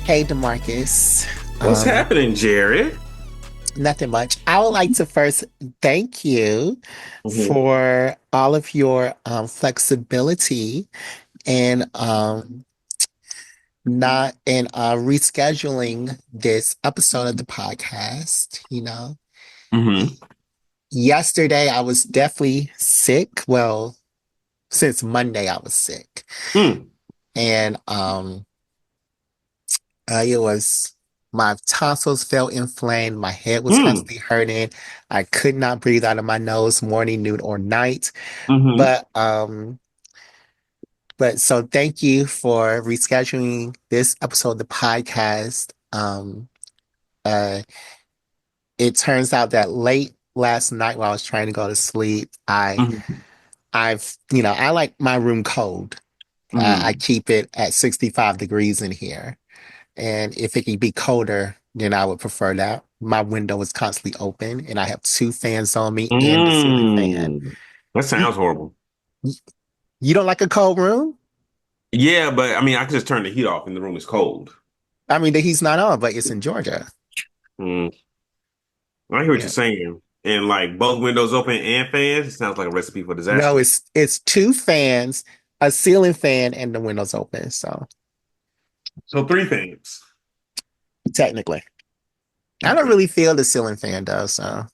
Hey, DeMarcus. What's Um, happening, Jared? Nothing much. I would like to first thank you Hmm. for all of your flexibility and not and rescheduling this episode of the podcast. Hmm. Yesterday I was definitely sick. Well, since Monday I was sick, Mm. and it was my tonsils felt inflamed. My head was Mm. constantly hurting. I could not breathe out of my nose morning, noon, or night. Hmm. But so thank you for rescheduling this episode of the podcast. Uh it turns out that late last night while I was trying to go to sleep, Hmm. I like my room cold. I Hmm. keep it at 65 degrees in here. And if it could be colder, then I would prefer that. My window is constantly open and I have two fans on me and the ceiling fan. Mm. That You, sounds horrible. you don't like a cold room? Yeah, but I mean, I could just turn the heat off and the room is cold. I mean, the heat's not on, but it's in Georgia. Mm. I hear what you're Yeah. saying. And like both windows open and fans, it sounds like a recipe for No, disaster. it's two fans, a ceiling fan, and the windows open. So So three things. technically, I don't Okay. really feel the ceiling fan does. So,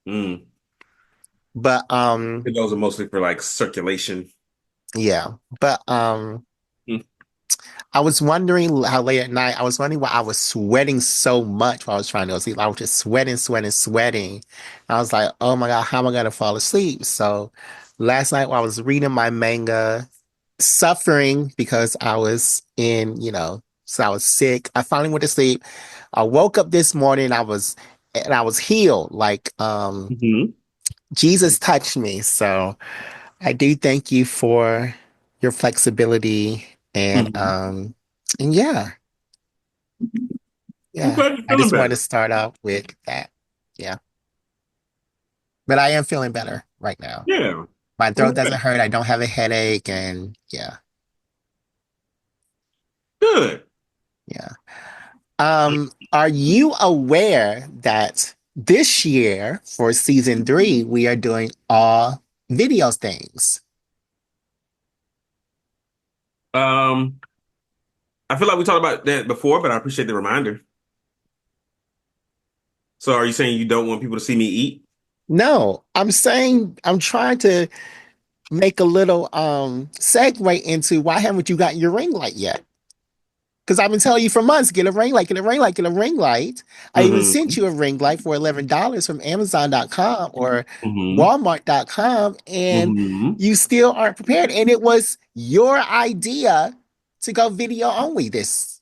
Mm. but Those are mostly for like circulation. yeah. But Mm. I was wondering how late at night, I was wondering why I was sweating so much while I was trying to go to sleep. I was just sweating, sweating, sweating. I was like, oh my God, how am I going to fall asleep? So last night while I was reading my manga, suffering because I was so I was sick. I finally went to sleep. I woke up this morning, and I was healed. Like, Hmm. Jesus touched me. So I do thank you for your flexibility Hmm. and yeah, I'm yeah. glad you're I feeling just wanted to better. start out with that. Yeah. But I am feeling better right now. Yeah. My I'm throat doesn't glad. hurt. I don't have a headache and yeah, Good. yeah. Are you aware that this year for season three, we are doing all video things? Um, I feel like we talked about that before, but I appreciate the reminder. So are you saying you don't want people to see me eat? No, I'm saying I'm trying to make a little segue into why haven't you gotten your ring light yet? Because I've been telling you for months, get a ring light, get a ring light, get a ring light. I even sent Hmm. you a ring light for $11 from Amazon.com or Hmm. Walmart.com, and Hmm. you still aren't prepared. And it was your idea to go video only this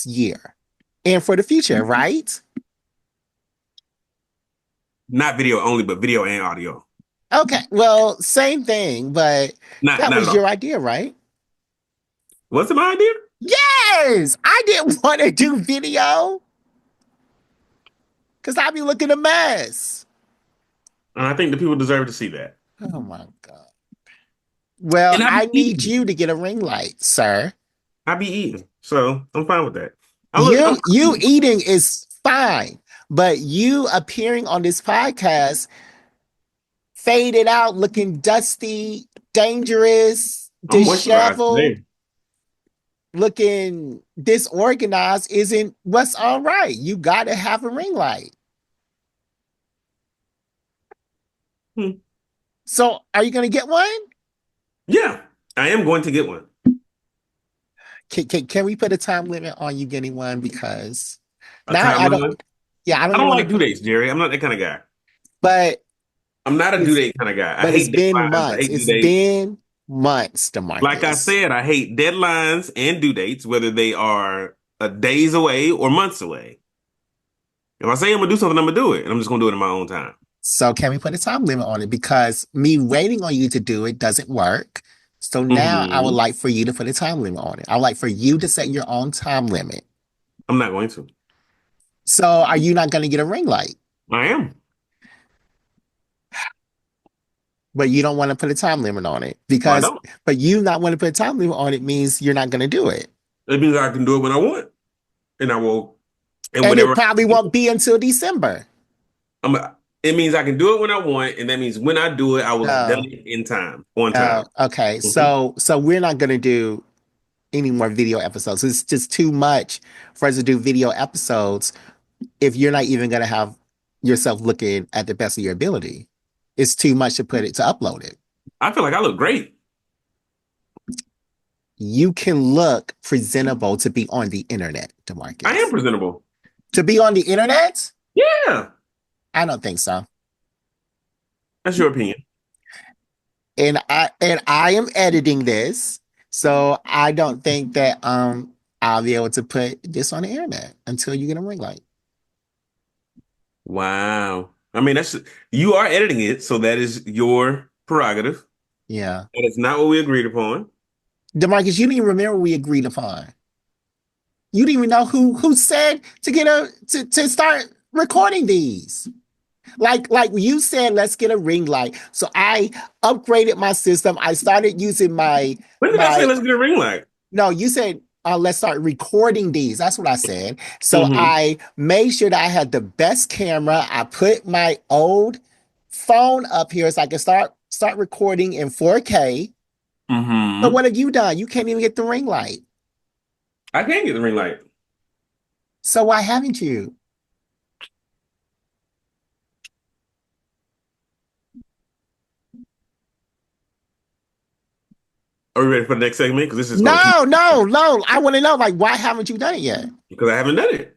year and for the future, right? Not video only, but video and audio. Okay, well, same thing, but Not that not at was your all. idea, right? What's my idea? Yes, I didn't want to do video because I'd be looking a mess. And I think the people deserve to see that. Oh my God. Well, And I be I need eating. you to get a ring light, sir. I be eating. So I'm fine with that. I look, You eating is fine, but you appearing on this podcast, faded out, looking dusty, dangerous, I'm moisturized disheveled, today. looking disorganized isn't what's all right. You got to have a ring light. Hmm. So, are you going to get one? Yeah, I am going to get one. Can we put a time limit on you getting one? Because A now time I don't, limit. yeah, I don't I even don't want to like due put, dates, Jerry. I'm not that kind of guy. but I'm not a due it's, date kind of guy. I but it's hate been deadlines. I months. hate due It's dates. been months, Like I DeMarcus. said, I hate deadlines and due dates, whether they are a days away or months away. If I say I'm gonna do something, I'm gonna do it, and I'm just gonna do it in my own time. So can we put a time limit on it? Because me waiting on you to do it doesn't work. So now I would Hmm. like for you to put a time limit on it. I would like for you to set your own time limit. I'm not going to. So are you not going to get a ring light? I am. But you don't want to put a time limit on it Well, I because, don't. but you not want to put a time limit on it means you're not going to do it. It means I can do it when I want. and I will, and And it whenever probably won't be until December. I'm, it means I can do it when I want, and that means when I do it, I will have done Oh, it in time, on time. oh, okay. Mhm. So we're not gonna do any more video episodes. It's just too much for us to do video episodes if you're not even gonna have yourself looking at the best of your ability. It's too much to put it to upload it. I feel like I look great. You can look presentable to be on the internet, I am DeMarcus. presentable. To be on the internet? Yeah, I don't think so. that's your opinion. And I am editing this, so I don't think that I'll be able to put this on the internet until you get a ring light. Wow. I mean, that's you are editing it, so that is your prerogative. Yeah. That is not what we agreed upon. DeMarcus, you didn't even remember what we agreed upon. You didn't even know who said to get to start recording these. Like you said, let's get a ring light. So I upgraded my system. I started using When did I say my let's get a ring light? no, you said let's start recording these. That's what I said. So Mm-hmm. I made sure that I had the best camera. I put my old phone up here so I can start recording in 4K. So Mm-hmm. what have you done? You can't even get the ring light. I can get the ring light. So why haven't you? Are we ready for the next segment? Because this is going to keep No, no, no. I want to know, like, why haven't you done it yet? because I haven't done it.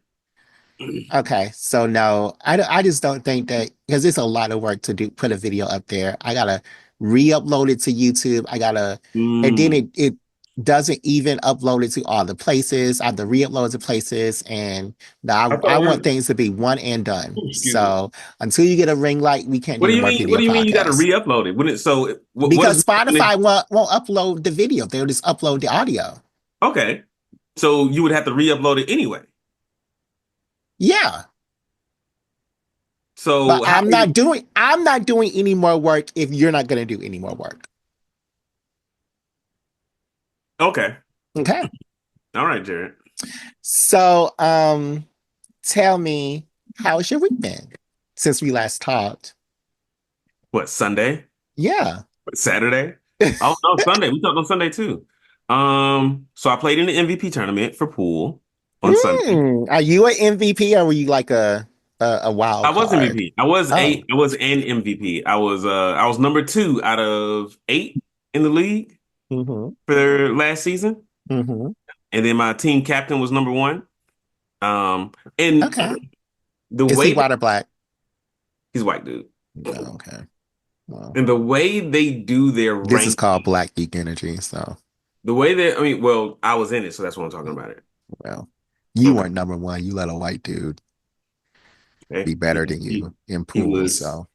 Okay, so no, I just don't think that because it's a lot of work to do, put a video up there. I gotta re-upload it to YouTube. And then Mm. it doesn't even upload it to all the places. I have to re-upload it to places, and I now I thought want we things to be one and done. excuse me. So until you get a ring light, we can't What do do no you more mean? What video do you mean you got to podcasts re-upload it? When it so what is because Spotify won't upload the video. They'll just upload the audio. okay? So you would have to re-upload it anyway. Yeah. But So how I'm are not you? doing I'm not doing any more work if you're not going to do any more work. Okay, Okay. all right, Jared. So, tell me, how's your week been since we last talked? What Sunday? Yeah. Saturday? Oh no, Sunday. We talked on Sunday too. So I played in the MVP tournament for pool on Sunday. Are you an MVP or were you like a wild I was card? MVP. I was Oh. eight. I was an MVP. I was number two out of eight in the league Mm-hmm. for last season, Mm-hmm. and then my team captain was number one. And Okay. the Is he way white or black? he's a white dude, Oh, okay. Well, and the way they do their this is rank, called Black Geek Energy. So, the way that I mean, well, I was in it, so that's what I'm talking about. It. well, you Okay. weren't number one. You let a white dude Okay. be better than you in He pool. was So,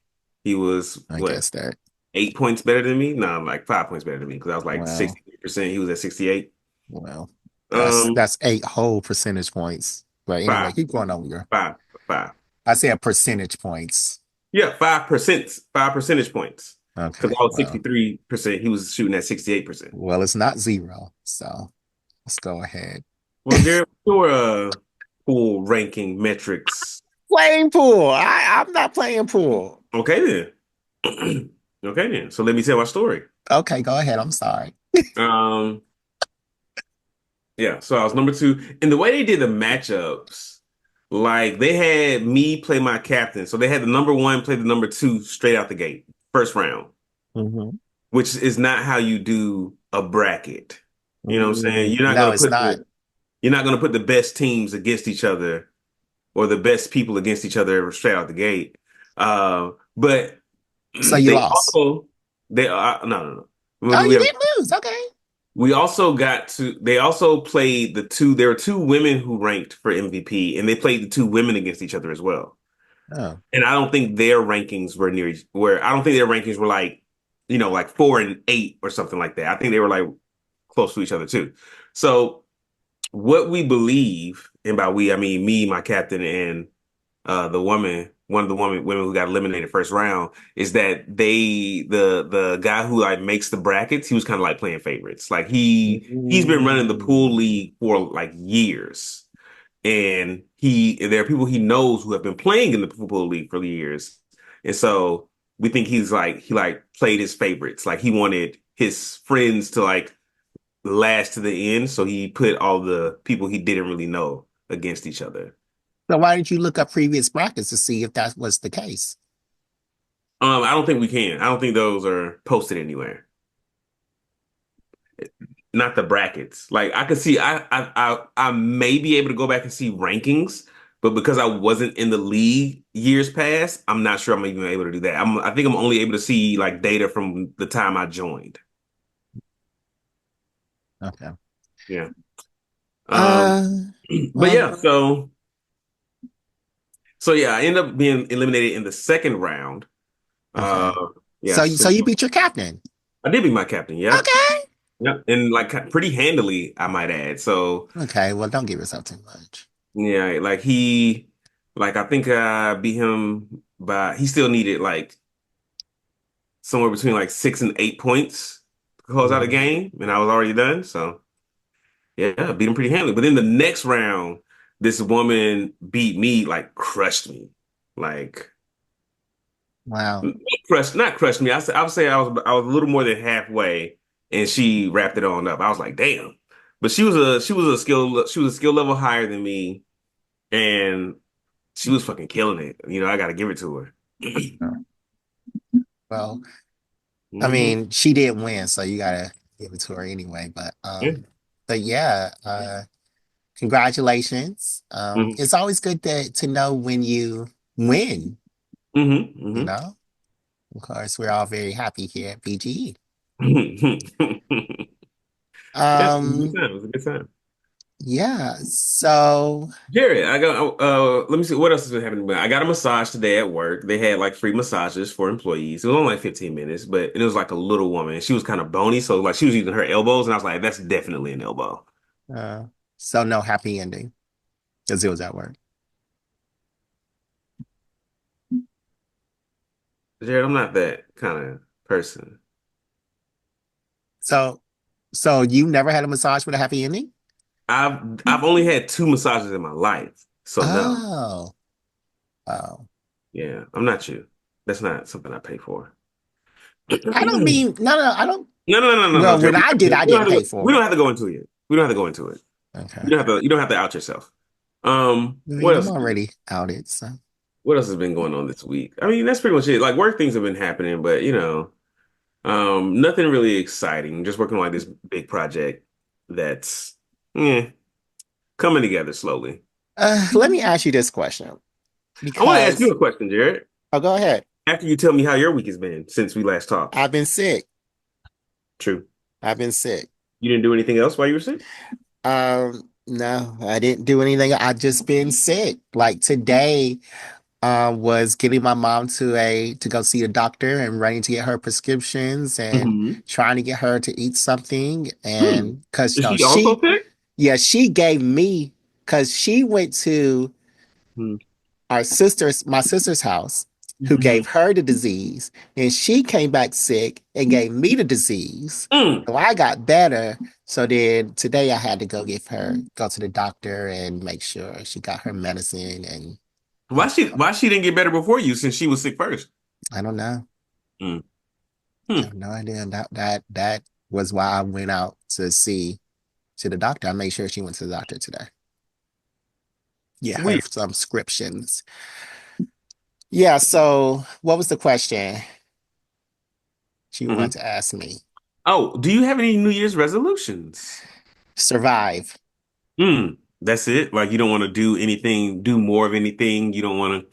he was I what guess that. 8 points better than me? No, like 5 points better than me because I was like Well, 63%. He was at 68. well, Um, that's eight whole percentage points. But anyway, five, keep going on your. five, five. I said percentage points. Yeah, 5%, 5 percentage points. Because Okay, I was well, 63%. He was shooting at 68%. well, it's not zero. So let's go ahead. Well, Jared, your pool ranking metrics. Playing pool. I'm not playing pool. Okay then. Okay then. So let me tell my story. Okay, go ahead. I'm sorry. Um, yeah, so I was number two. And the way they did the matchups, like they had me play my captain. So they had the number one play the number two straight out the gate, first round, Hmm. which is not how you do a bracket. You know what I'm saying? No, it's not. You're not gonna put the best teams against each other or the best people against each other straight out the gate. But So you they lost. also they no. Oh, We you have didn't lose. Okay. we also got to they also played the two there were two women who ranked for MVP and they played the two women against each other as well. Oh. And I don't think their rankings were near where I don't think their rankings were like, like 4 and 8 or something like that. I think they were like close to each other too. So what we believe, and by we I mean me, my captain, and one of the women who got eliminated first round, is that the guy who like makes the brackets, he was kind of like playing favorites. Like he's been running the pool Mm. league for like years. and there are people he knows who have been playing in the football league for years, and so we think he like played his favorites, like he wanted his friends to like last to the end, so he put all the people he didn't really know against each other. So why didn't you look up previous brackets to see if that was the case? I don't think we can. I don't think those are posted anywhere. Not the brackets. Like I could see, I may be able to go back and see rankings, but because I wasn't in the league years past, I'm not sure I'm even able to do that. I think I'm only able to see like data from the time I joined. Okay. Yeah. Um, Uh, but well, yeah, so yeah, I end up being eliminated in the second round. Uh, okay. yeah, So so you beat your captain. I did be my captain. Yep. Okay. Yep. And like pretty handily, I might add. So Okay. Well, don't give yourself too much. yeah, like I think I beat him by, he still needed like somewhere between like 6 and 8 points to close out a Mm. game, and I was already done. So yeah, I beat him pretty handily. But then the next round, this woman beat me, like crushed me, like Wow. not crushed me. I would say I was a little more than halfway, and she wrapped it on up. I was like, damn. But she was a skill level higher than me, and she was fucking killing it. You know, I got to give it to her. Well, I Hmm. mean, she did win, so you gotta give it to her anyway. Yeah. But yeah, congratulations. Hmm. It's always good to know when you win, Hmm. you Hmm. know? Of course, we're all very happy here at BGE. Yes, it was a good Um, time. It was a good time. yeah, so Jared, I got let me see what else has been happening. I got a massage today at work. They had like free massages for employees. It was only like 15 minutes, but it was like a little woman. She was kind of bony, so like she was using her elbows, and I was like, that's definitely an elbow. uh so no happy ending because it was at work. Jared, I'm not that kind of person. So so you never had a massage with a happy ending? I've only had two massages in my life, so no. Oh, oh. Yeah, I'm not you. That's not something I pay for. I don't No, mean no, no, I don't. no, no, no, no, no, Well, Jared. when I did, I We don't didn't have to pay go, we for don't it. have to go into it. We don't have to go into it. Okay. You don't have to out yourself. I What mean, I'm else? already outed, so. What else has been going on this week? I mean, that's pretty much it. Like work things have been happening, but nothing really exciting. Just working on like this big project that's coming together slowly. Let me ask you this question I want to ask you because, a question, Jared. oh, go ahead. After you tell me how your week has been since we last talked. I've been sick. True. I've been sick. You didn't do anything else while you were sick? No, I didn't do anything. I just been sick. Like today, was getting my mom to go see a doctor and running to get her prescriptions and Hmm. trying to get her to eat something. Hmm. And because Is she also sick? yeah, she gave me because she went to my sister's house, who Mm-hmm. gave her the disease, and she came back sick and gave me the disease. Mm. So I got better. So then today I had to go to the doctor and make sure she got her medicine and Why she didn't get better before you since she was sick first? I don't know. Mm. I Hmm. have no idea. That was why I went out to the doctor. I made sure she went to the doctor today. Yeah, her Weird. some prescriptions. Yeah, so what was the question she Hmm. wanted to ask me? Oh, do you have any New Year's resolutions? Survive. That's it. Like you don't want to do anything, do more of anything. You don't want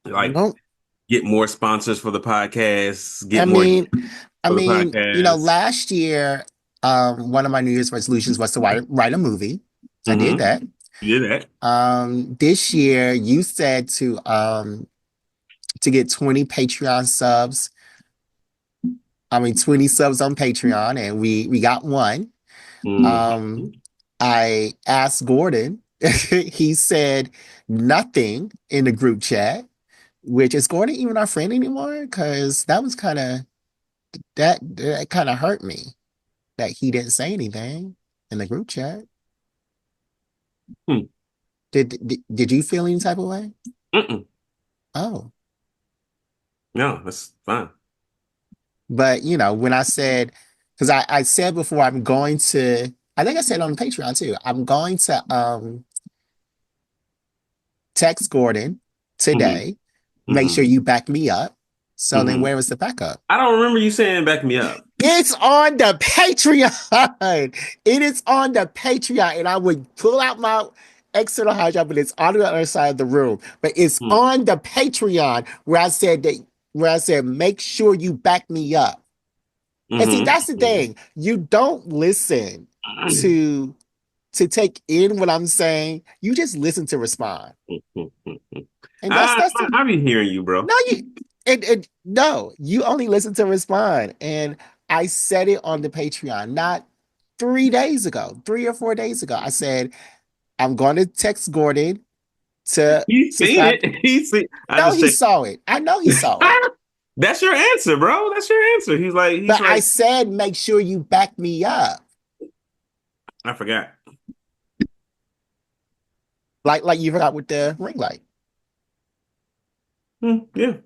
to like Nope. get more sponsors for the podcast, I get more mean, for the podcast. last year, one of my New Year's resolutions was to write a movie. I did Mm-hmm. that. You did that. This year you said to get 20 Patreon subs. I mean 20 subs on Patreon, and we got one. Um, Mm-hmm. I asked Gordon. He said nothing in the group chat, which is Gordon even our friend anymore? Because that was that kind of hurt me that he didn't say anything in the group chat. Hmm. Did you feel any type of way? Mm-mm. Oh, No, that's fine. but when I said, because I said before, I'm going to. I think I said on Patreon too. I'm going to text Gordon Hmm. today. Make sure Hmm. you back me up. So then, Hmm. where was the backup? I don't remember you saying back me up. It's on the Patreon. It is on the Patreon, and I would pull out my external hard drive, but it's on the other side of the room. But it's Hmm. on the Patreon where I said make sure you back me up. And see, Hmm. that's the thing. You don't listen to take in what I'm saying. You just listen to respond. And that's the I be hearing you, bro. no, no, you only listen to respond. And I said it on the Patreon not 3 days ago, 3 or 4 days ago. I said, I'm going to text Gordon to He's seen subscribe. it. He's seen. I No, just he checked. saw it. I know he saw it. That's your answer, bro. That's your answer. He's But I like, said, make sure you back me up. I forgot. Like you forgot with the ring light. Yeah.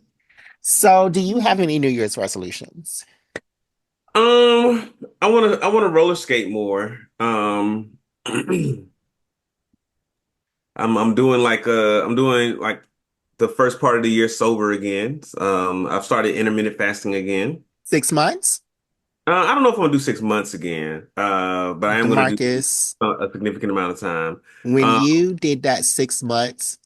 So do you have any New Year's resolutions? I wanna roller skate more. I'm doing like the first part of the year sober again. I've started intermittent fasting again. 6 months? I don't know if I'm gonna do 6 months again, but I am gonna do DeMarcus, a significant amount of time. when Um, you did that 6 months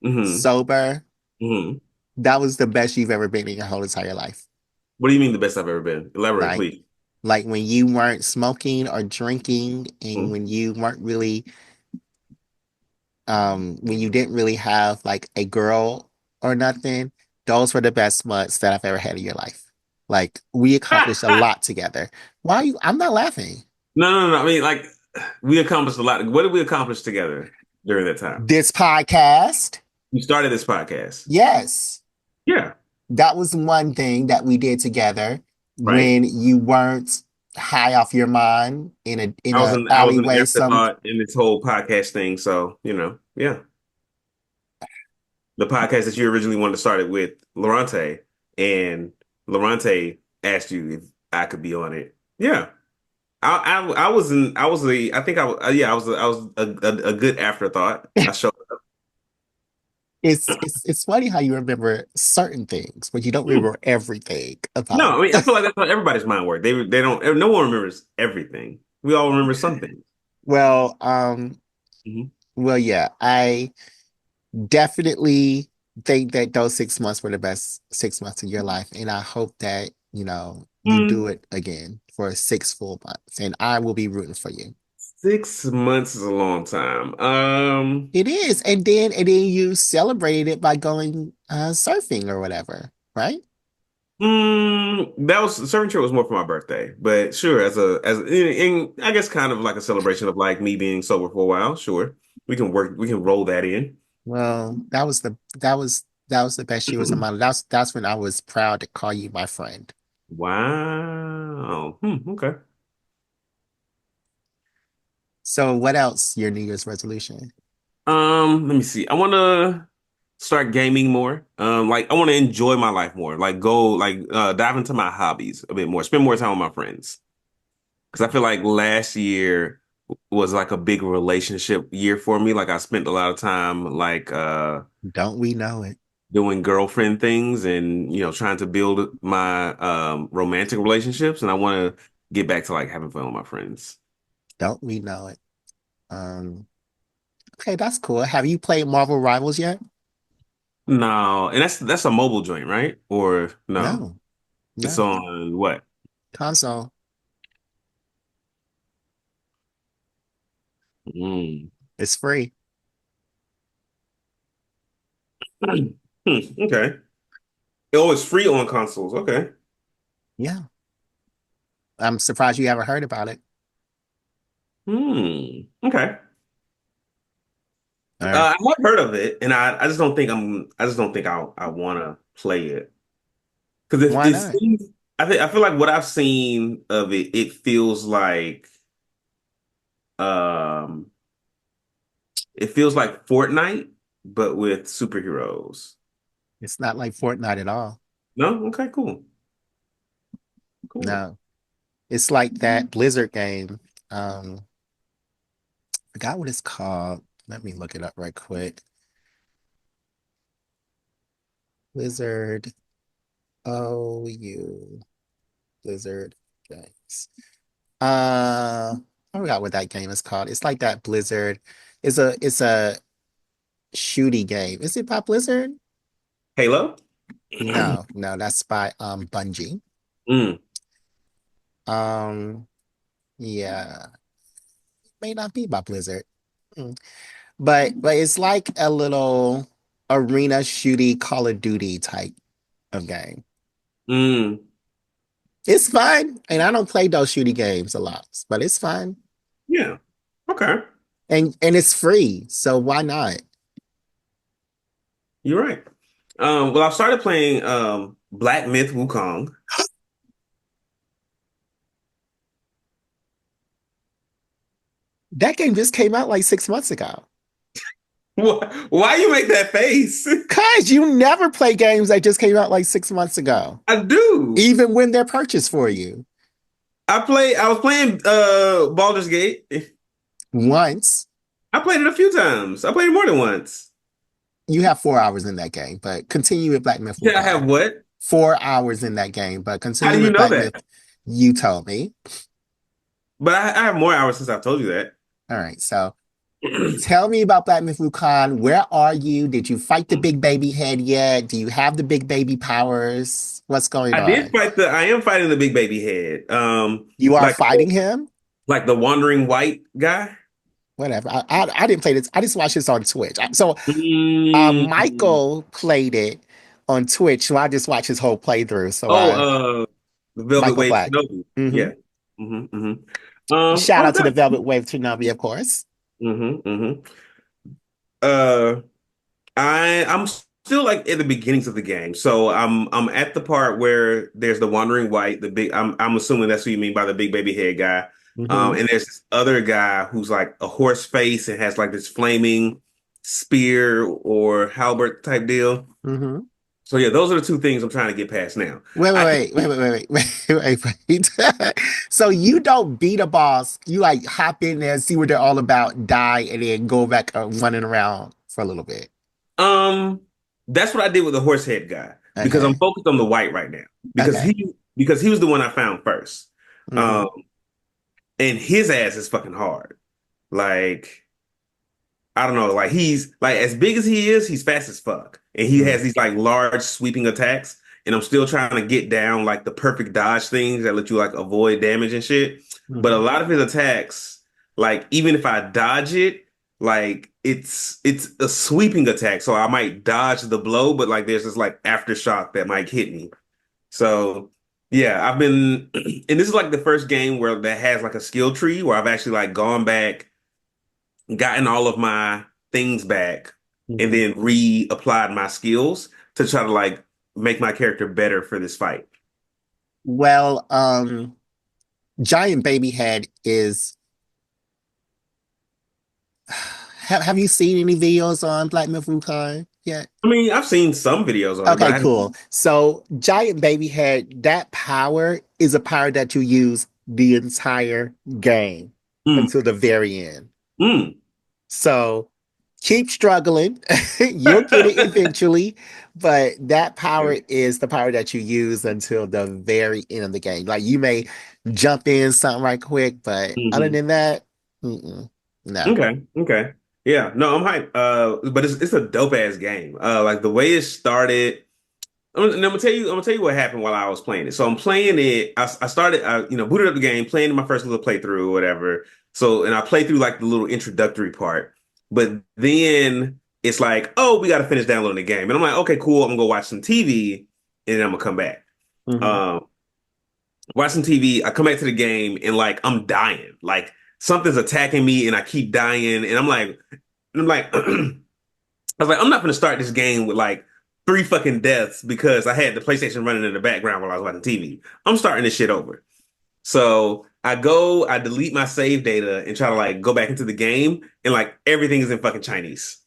mhm, sober, mhm. that was the best you've ever been in your whole entire life. What do you mean the best I've ever been? Elaborate, Like, please. when you weren't smoking or drinking, and Mhm. when you weren't really, when you didn't really have like a girl or nothing, those were the best months that I've ever had in your life. Like, we accomplished a lot together. Why are you? I'm not laughing. No. I mean, like, we accomplished a lot. What did we accomplish together during that time? This podcast, We started this podcast. yes. Yeah, That was one thing that we did together right. when you weren't high off your mind in a I was an alleyway some afterthought in this whole podcast thing. So, yeah. The podcast that you originally wanted to start it with Lorante, and Lorante asked you if I could be on it. Yeah. I was in I was a I think I was yeah I was a good afterthought. I showed up. it's funny how you remember certain things, but you don't Hmm. remember everything about No, I it. mean I feel like that's how everybody's mind works. They don't no one remembers everything. We all remember something. Well, Hmm. yeah, I definitely think that those 6 months were the best 6 months of your life, and I hope that you do Hmm. it again for 6 full months, and I will be rooting for you. 6 months is a long time. It is, and then you celebrated it by going surfing or whatever, right? That was Surfing Trip was more for my birthday, but sure, and I guess kind of like a celebration of like me being sober for a while. Sure, we can roll that in. Well, that was the best years of my life. That's when I was proud to call you my friend. Wow. Okay. So what else? Your New Year's resolution? Let me see. I want to start gaming more. Like I want to enjoy my life more. Like go like dive into my hobbies a bit more. Spend more time with my friends. Because I feel like last year was like a big relationship year for me. Like I spent a lot of time like Don't we know it? doing girlfriend things and trying to build my romantic relationships, and I want to get back to like having fun with my friends. Don't we know it? Um, okay, that's cool. Have you played Marvel Rivals yet? No, and that's a mobile joint, right? Or no? No, It's no. on what? Console. Mm. It's free. Okay. Oh, it's free on consoles. Okay. Yeah. I'm surprised you haven't heard about it. Okay. Or I have heard of it, and I just don't think I want to play it because why it not? seems. I feel like what I've seen of it, it feels like um It feels like Fortnite, but with superheroes. It's not like Fortnite at all. No? Okay, cool. Cool. No. It's like that Blizzard game. Um, forgot what it's called. Let me look it up right quick. Blizzard OU Blizzard games. I forgot what that game is called. It's like that Blizzard. It's a shooty game. Is it by Blizzard? Halo? No, no, that's by Bungie. Mm, Um, yeah, may not be by Blizzard. Mm. But it's like a little arena shooty Call of Duty type of game. mm. It's fun, and I don't play those shooty games a lot, but it's fun, Yeah. Okay. and it's free, so why not? You're right. Well, I've started playing Black Myth Wukong. That game just came out like 6 months ago. Why you make that face? Cause you never play games that just came out like 6 months ago, I do. even when they're purchased for you. I was playing Baldur's Gate. Once I played it a few times. I played it more than once. you have 4 hours in that game, but continue with Black Myth Yeah, I have Wukong. what? 4 hours in that game, but How continue do you with know Black that? Myth. You told me. But I have more hours since I've told you that. All right, so tell me about Black Myth Wukong. Where are you? Did you fight the big baby head yet? Do you have the big baby powers? What's going on? I am fighting the big baby head. You are Like fighting him? like the wandering white guy. Whatever. I didn't play this. I just watched this on Twitch. So Mm. Michael played it on Twitch, so I just watched his whole playthrough. So Oh, I the Velvet Michael Wave Black. Shinobi. Hmm. Yeah. Hmm. Shout Oh, out to the good. Velvet Wave Tsunami, of course. Hmm. Uh, I'm still like in the beginnings of the game, so I'm at the part where there's the wandering white, the big. I'm assuming that's what you mean by the big baby head guy. Hmm. And there's this other guy who's like a horse face and has like this flaming spear or halberd type deal. Hmm. So yeah, those are the two things I'm trying to get past now. Wait, I wait, wait, wait, wait, wait, wait, wait, wait. So you don't beat a boss. You like hop in there, see what they're all about, die, and then go back running around for a little bit. um that's what I did with the horse head guy because I'm Okay. focused on the white right now Okay. because he was the one I found first. Hmm. Um and his ass is fucking hard. Like I don't know, like he's like as big as he is, he's fast as fuck. And he has these like large sweeping attacks. And I'm still trying to get down like the perfect dodge things that let you like avoid damage and shit. But a Hmm. lot of his attacks, like even if I dodge it, like it's a sweeping attack. So I might dodge the blow, but like there's this like aftershock that might hit me. So yeah, I've been and this is like the first game where that has like a skill tree where I've actually like gone back gotten all of my things back and Hmm. then reapplied my skills to try to like make my character better for this fight. Well, Giant Baby Head is. Have you seen any videos on Black Myth Wukong yet? I mean, I've seen some videos on it, but Okay, I haven't. cool. So Giant Baby Head, that power is a power that you use the entire game Mm, until the very end. mm. So keep struggling. You'll get it eventually, but that power is the power that you use until the very end of the game. Like you may jump in something right quick, but other Hmm. than that, no. Okay, okay. Yeah, no, I'm hyped. But it's a dope ass game. Like the way it started. I'm gonna tell you what happened while I was playing it. So I'm playing it. I started, booted up the game, playing my first little playthrough or whatever. So, and I played through like the little introductory part, but then it's like, oh, we got to finish downloading the game, and I'm like, okay, cool. I'm gonna go watch some TV, and then I'm gonna come back. Hmm. Um, watch some TV. I come back to the game, and like I'm dying. Like something's attacking me, and I keep dying, and I'm like. I was like, I'm not going to start this game with like three fucking deaths because I had the PlayStation running in the background while I was watching TV. I'm starting this shit over. So I delete my save data and try to like go back into the game, and like everything is in fucking Chinese.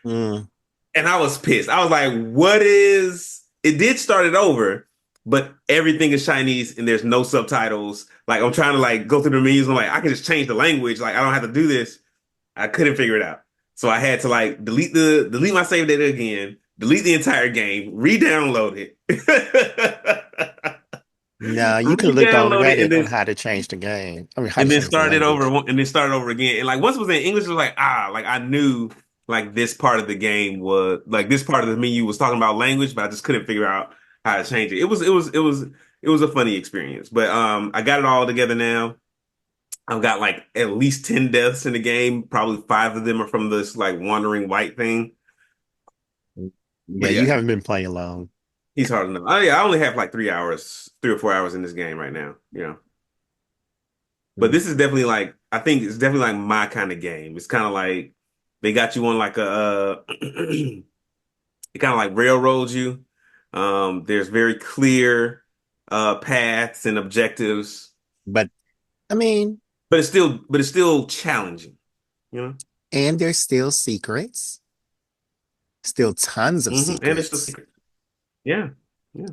Mm. And I was pissed. I was like, what is it did start it over, but everything is Chinese and there's no subtitles. Like I'm trying to like go through the menus. I'm like, I can just change the language. Like I don't have to do this. I couldn't figure it out. So I had to like delete my save data again, delete the entire game, re-download it. No, you could look on Re-download it Reddit on how to change the game. I mean, how to and then change the start it over language. and then start it over again. And like once it was in English, it was like like I knew like this part of the game was like this part of the menu was talking about language, but I just couldn't figure out how to change it. It was a funny experience. But I got it all together now. I've got like at least 10 deaths in the game. Probably five of them are from this like wandering white thing. Yeah, But you yeah, haven't been playing long. he's hard enough. Oh yeah, I only have like 3 hours, 3 or 4 hours in this game right now. But Mm. this is definitely like I think it's definitely like my kind of game. It's kind of like they got you on like a it kind of like railroads you. There's very clear paths and objectives, But I mean, but it's still challenging, you know. and there's still secrets, still tons of And it's still secrets. secret. Yeah. Yeah. I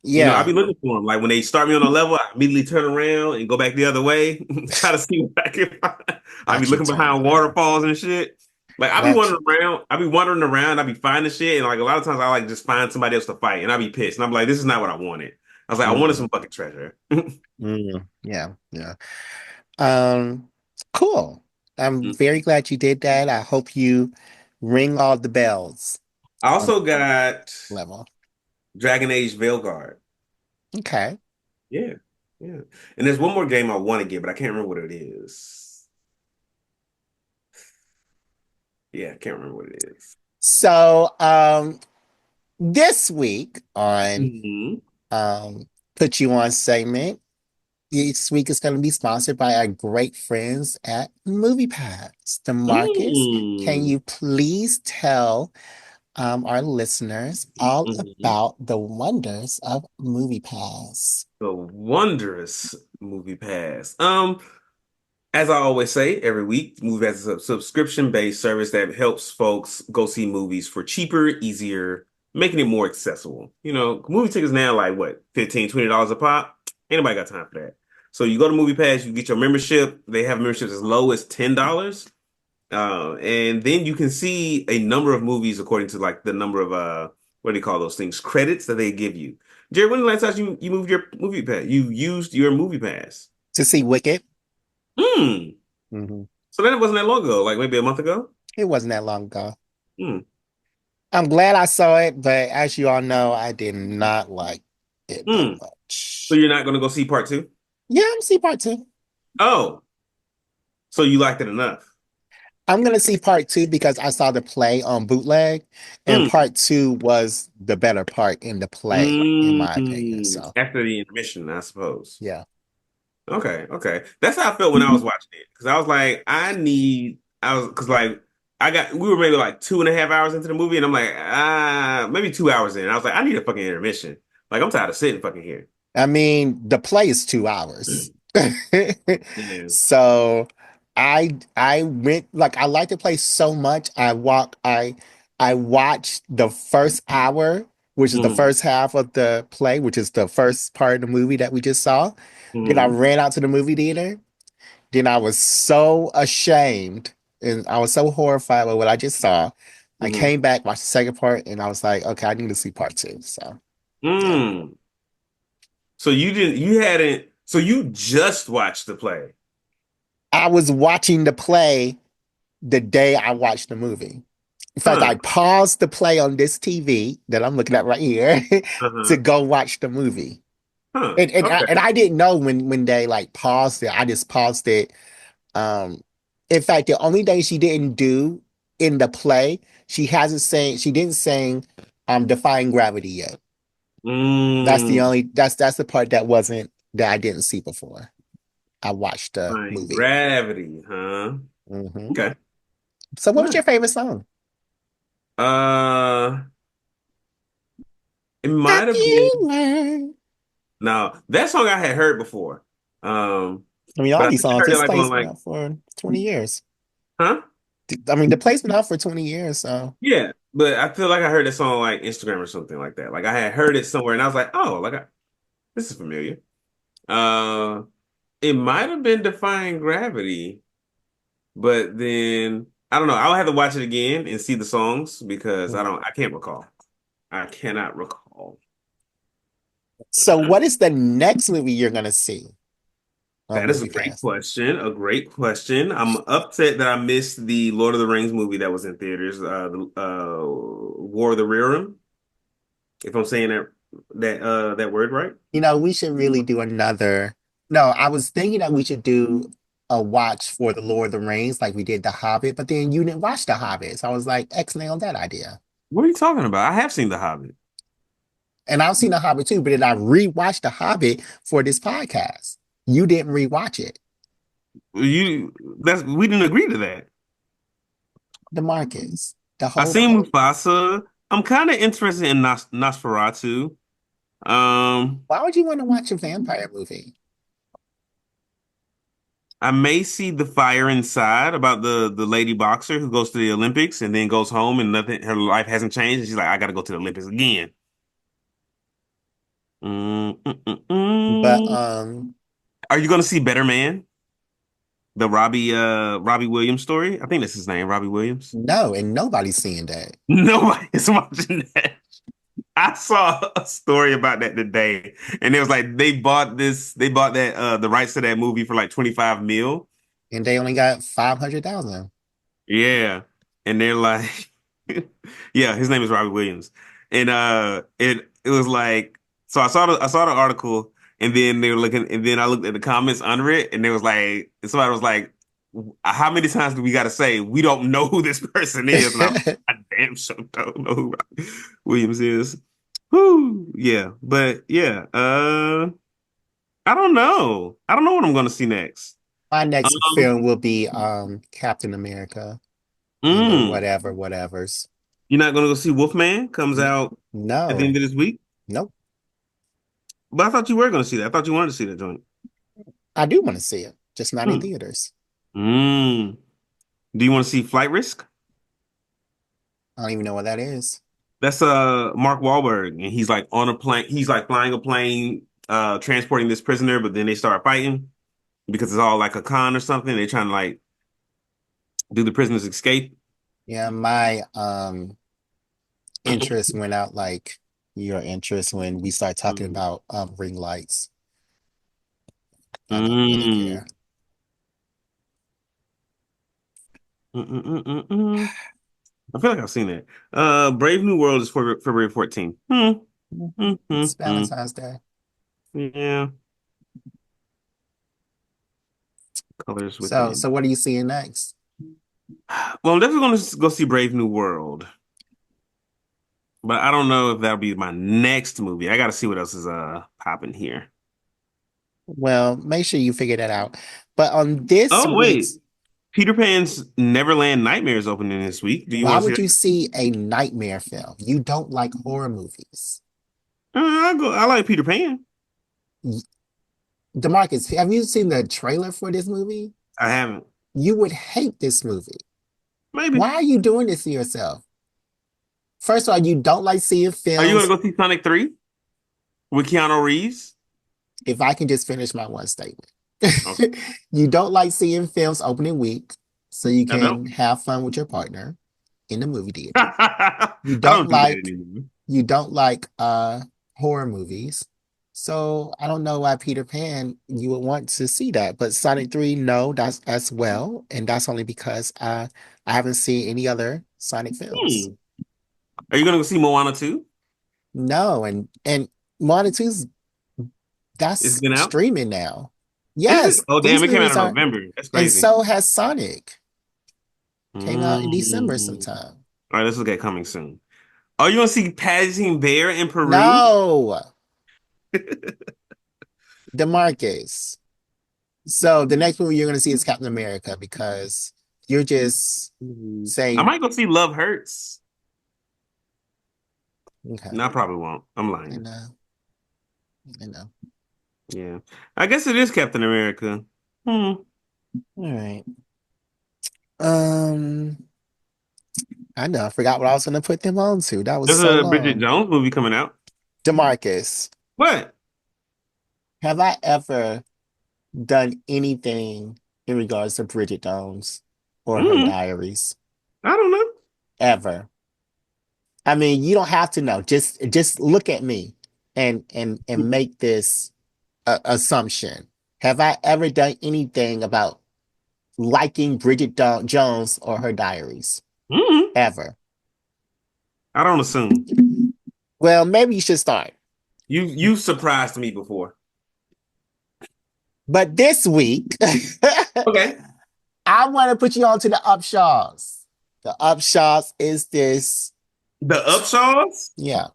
Yeah, be looking for them. Like when they start me on a level, I immediately turn around and go back the other way, try to see what I can find. I be not you looking turning behind around. waterfalls and shit. Like I be Not wandering around. I be wandering around. I be finding shit, and like a lot of times I like just find somebody else to fight, and I be pissed. And I'm like, this is not what I wanted. I was like, I wanted mm, some fucking treasure. yeah, yeah. Um, cool. I'm very glad you did that. I hope you ring all the bells I on also got level. Dragon Age Veilguard. Okay. Yeah, yeah. And there's one more game I want to get, but I can't remember what it is. Yeah, I can't remember what it is. So, this week on Hmm. um Put You On segment, this week is going to be sponsored by our great friends at MoviePass. DeMarcus, can Mm. you please tell our listeners all Mhm. about the wonders of MoviePass? The wondrous Movie Pass. As I always say every week, Movie Pass is a subscription-based service that helps folks go see movies for cheaper, easier, making it more accessible. Movie tickets now like what, 15, $20 a pop? Ain't nobody got time for that. So you go to Movie Pass, you get your membership. They have memberships as low as $10. And then you can see a number of movies according to like the number of what do you call those things? Credits that they give you. Jerry, when the last time you moved your movie pass? You used your movie pass. To see Wicked. Hmm. Hmm. So then it wasn't that long ago, like maybe a month ago. It wasn't that long ago. Hmm. I'm glad I saw it, but as you all know, I did not like it that Hmm. So much. you're not gonna go see part two? Yeah, I'm see part two. Oh, so you liked it enough. I'm gonna see part two because I saw the play on bootleg, and Hmm. part two was the better part in the play, in my opinion. Hmm. So After the intermission, I suppose. yeah. Okay, okay. That's how I felt when I was watching it. Because I was like, because like, we were maybe like 2.5 hours into the movie, and I'm like, maybe 2 hours in. I was like, I need a fucking intermission. Like, I'm tired of sitting fucking here. I mean, the play is 2 hours. Yeah. So I went like I like the play so much. I watched the first hour, which is the Hmm. first half of the play, which is the first part of the movie that we just saw. Then I Hmm. ran out to the movie theater. Then I was so ashamed and I was so horrified with what I just saw. I Hmm. came back, watched the second part, and I was like, okay, I need to see part two. So yeah. Mm. So you just watched the play. I was watching the play the day I watched the movie. In fact, I Huh. paused the play on this TV that I'm looking at right here to Uh-huh. go watch the movie. Huh. And I didn't know when they like paused it. I just paused it. Um, in fact, the only thing she didn't do in the play, she didn't sing Defying Gravity yet. Mm. That's the part that I didn't see before. I watched the Fine. movie. Gravity, huh? Hmm. Okay. So what was Nice. your favorite song? Uh, it Have might have you been. learned? Now, that song I had heard before. I mean, But all I these think I songs, heard it this like on place been like, out for 20 years. huh? I mean, the place been out for 20 years, so Yeah, but I feel like I heard this on like Instagram or something like that. Like I had heard it somewhere, and I was like, oh, this is familiar. Uh, it might have been Defying Gravity, but then I don't know. I'll have to watch it again and see the songs because I can't recall. I cannot recall. so what is the next movie you're gonna see on That is a Movie great Pass? question. A great question. I'm upset that I missed the Lord of the Rings movie that was in theaters, the War of the Realm, if I'm saying that word right. You know, we should really do another. No, I was thinking that we should do a watch for The Lord of the Rings like we did The Hobbit, but then you didn't watch The Hobbit. So I was like, excellent on that idea. What are you talking about? I have seen The Hobbit. And I've seen The Hobbit too, but then I rewatched The Hobbit for this podcast. You didn't rewatch it. You that's we didn't agree to that. DeMarcus, the I whole seen Mufasa. I'm kind of interested in Nosferatu. Um, why would you want to watch a vampire movie? I may see The Fire Inside about the lady boxer who goes to the Olympics and then goes home and nothing, her life hasn't changed. And she's like, I got to go to the Olympics again. Mm, mm, mm, But mm. Are you going to see Better Man? The Robbie Williams story? I think that's his name, Robbie Williams. no, and nobody's seeing that. Nobody's watching that. I saw a story about that today, and it was like they bought that the rights to that movie for like 25 mil. And they only got 500,000. Yeah. And they're like yeah, his name is Robbie Williams. And it was like so I saw the article and then they were looking and then I looked at the comments under it and there was like somebody was like how many times do we got to say we don't know who this person is? And I damn sure don't know who Robbie Williams is. Whoo, yeah. But yeah, I don't know. I don't know what I'm gonna see next. My next Um, film will be Captain America and the mm. whatever, whatevers. You're not gonna go see Wolfman? Comes N- out at the end No, of this week. nope. But I thought you were gonna see that. I thought you wanted to see that joint. I do want to see it, just not in Hmm. theaters. Mm. Do you want to see Flight Risk? I don't even know what that is. That's Mark Wahlberg, and he's like on a plane. He's like flying a plane, transporting this prisoner, but then they start fighting because it's all like a con or something. They're trying to like do the prisoners escape. Yeah, my interest went out like your interest when we start talking Mm. about ring lights. I don't really Mm. care. Mm, mm, mm, mm, mm. I feel like I've seen that. Brave New World is for February 14th. Mhm. Mm, It's mm, mm. Valentine's Day. Yeah, colors So, within. so what are you seeing next? Well, I'm definitely going to go see Brave New World, but I don't know if that'll be my next movie. I got to see what else is popping here. Well, make sure you figure that out. But on this Oh wait, week's, Peter Pan's Neverland Nightmare is opening this week. Do you why want to see would that? you see a nightmare film? You don't like horror movies. I'll go. I like Peter Pan. Y- DeMarcus, have you seen the trailer for this movie? I haven't. You would hate this movie. Maybe. Why are you doing this to yourself? First of all, you don't like seeing Are you going films. to go see Sonic 3 with Keanu Reeves? If I can just finish my one statement. Okay. You don't like seeing films opening week so you I don't. can have fun with your partner in the movie theater. I You don't don't do that like anymore. you don't like horror movies. So I don't know why Peter Pan you would want to see that. But Sonic 3, no, that's as well. And that's only because I haven't seen any other Sonic films. Hmm. Are you going to go see Moana 2? No, and Moana 2's It's that's been out. streaming now. Is it? Yes, Oh, damn! these It came out movies in are, November. That's and crazy. so has Sonic. Came out in December Mm. sometime. All right, let's look at coming soon. Oh, you want to see Paddington Bear in Peru? No, DeMarcus. So the next movie you're going to see is Captain America because you're just I saying, might go see Love Hurts. okay, No, I probably won't. I'm and lying. and Yeah. I guess it is Captain America. Hmm. All right. Um, I know. I forgot what I was going to put them on to. That was There's so a Bridget long. Jones movie coming out. Demarcus, What? have I ever done anything in regards to Bridget Jones or her Mm, diaries? I don't know. Ever? I mean, you don't have to know. Just look at me and make this assumption. Have I ever done anything about liking Jones or her diaries? Mm, Ever? I don't assume. Well, maybe you should start. You surprised me before. But this week, Okay. I want to put you on to the Upshaws. The Upshaws is this. The Upshaws? Yeah.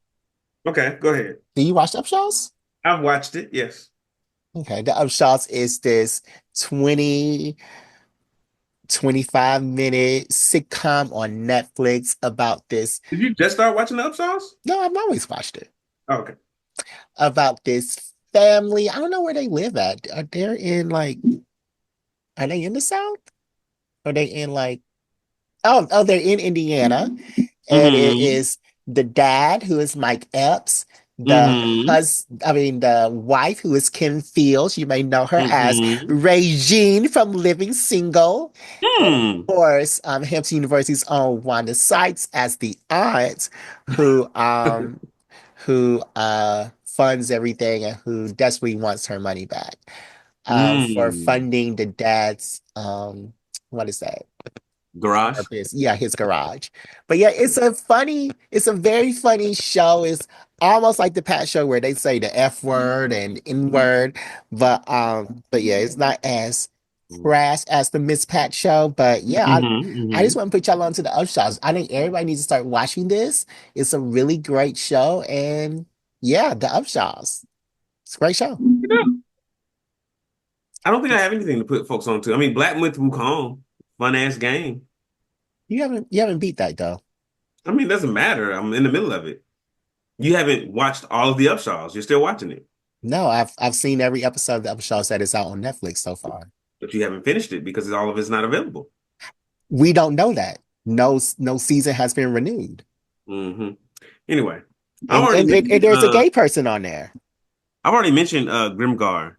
Okay, go ahead. Do you watch the Upshaws? I've watched it, yes. Okay. The Upshaws is this 20 25-minute sitcom on Netflix about this. Did you just start watching the Upshaws? No, I've always watched it. Oh, okay. About this family. I don't know where they live at. Are they in the South? Are they in like, oh, they're in Indiana. And it Mm-hmm. is the dad who is Mike Epps, Mm-hmm. the wife who is Kim Fields. You may know her as Mm-hmm. Regine from Living Single. And of Hmm. course, Hampton University's own Wanda Sykes as the aunt who funds everything and who desperately wants her money back for Mm. funding the dad's what is that? Garage. Purpose. Yeah, his garage. But yeah, it's a very funny show. It's almost like the Pat show where they say the F word and N word. But yeah, it's not as crass as the Miss Pat show. But yeah, Mm-hmm. I Mm-hmm. just want to put y'all onto the Upshots. I think everybody needs to start watching this. It's a really great show. And yeah, the Upshots. It's a great show. I don't think I have anything to put folks on to. I mean, Black Myth Wukong, fun ass game. You haven't beat that though. I mean, it doesn't matter. I'm in the middle of it. You haven't watched all of the Upshaws. You're still watching it, No, I've seen every episode of the Upshots that is out on Netflix so far. but you haven't finished it because all of it's not available. We don't know that. No season has been renewed. Hmm. Anyway, I've And, already and, and, and mentioned there's a gay person on there. Grimgar,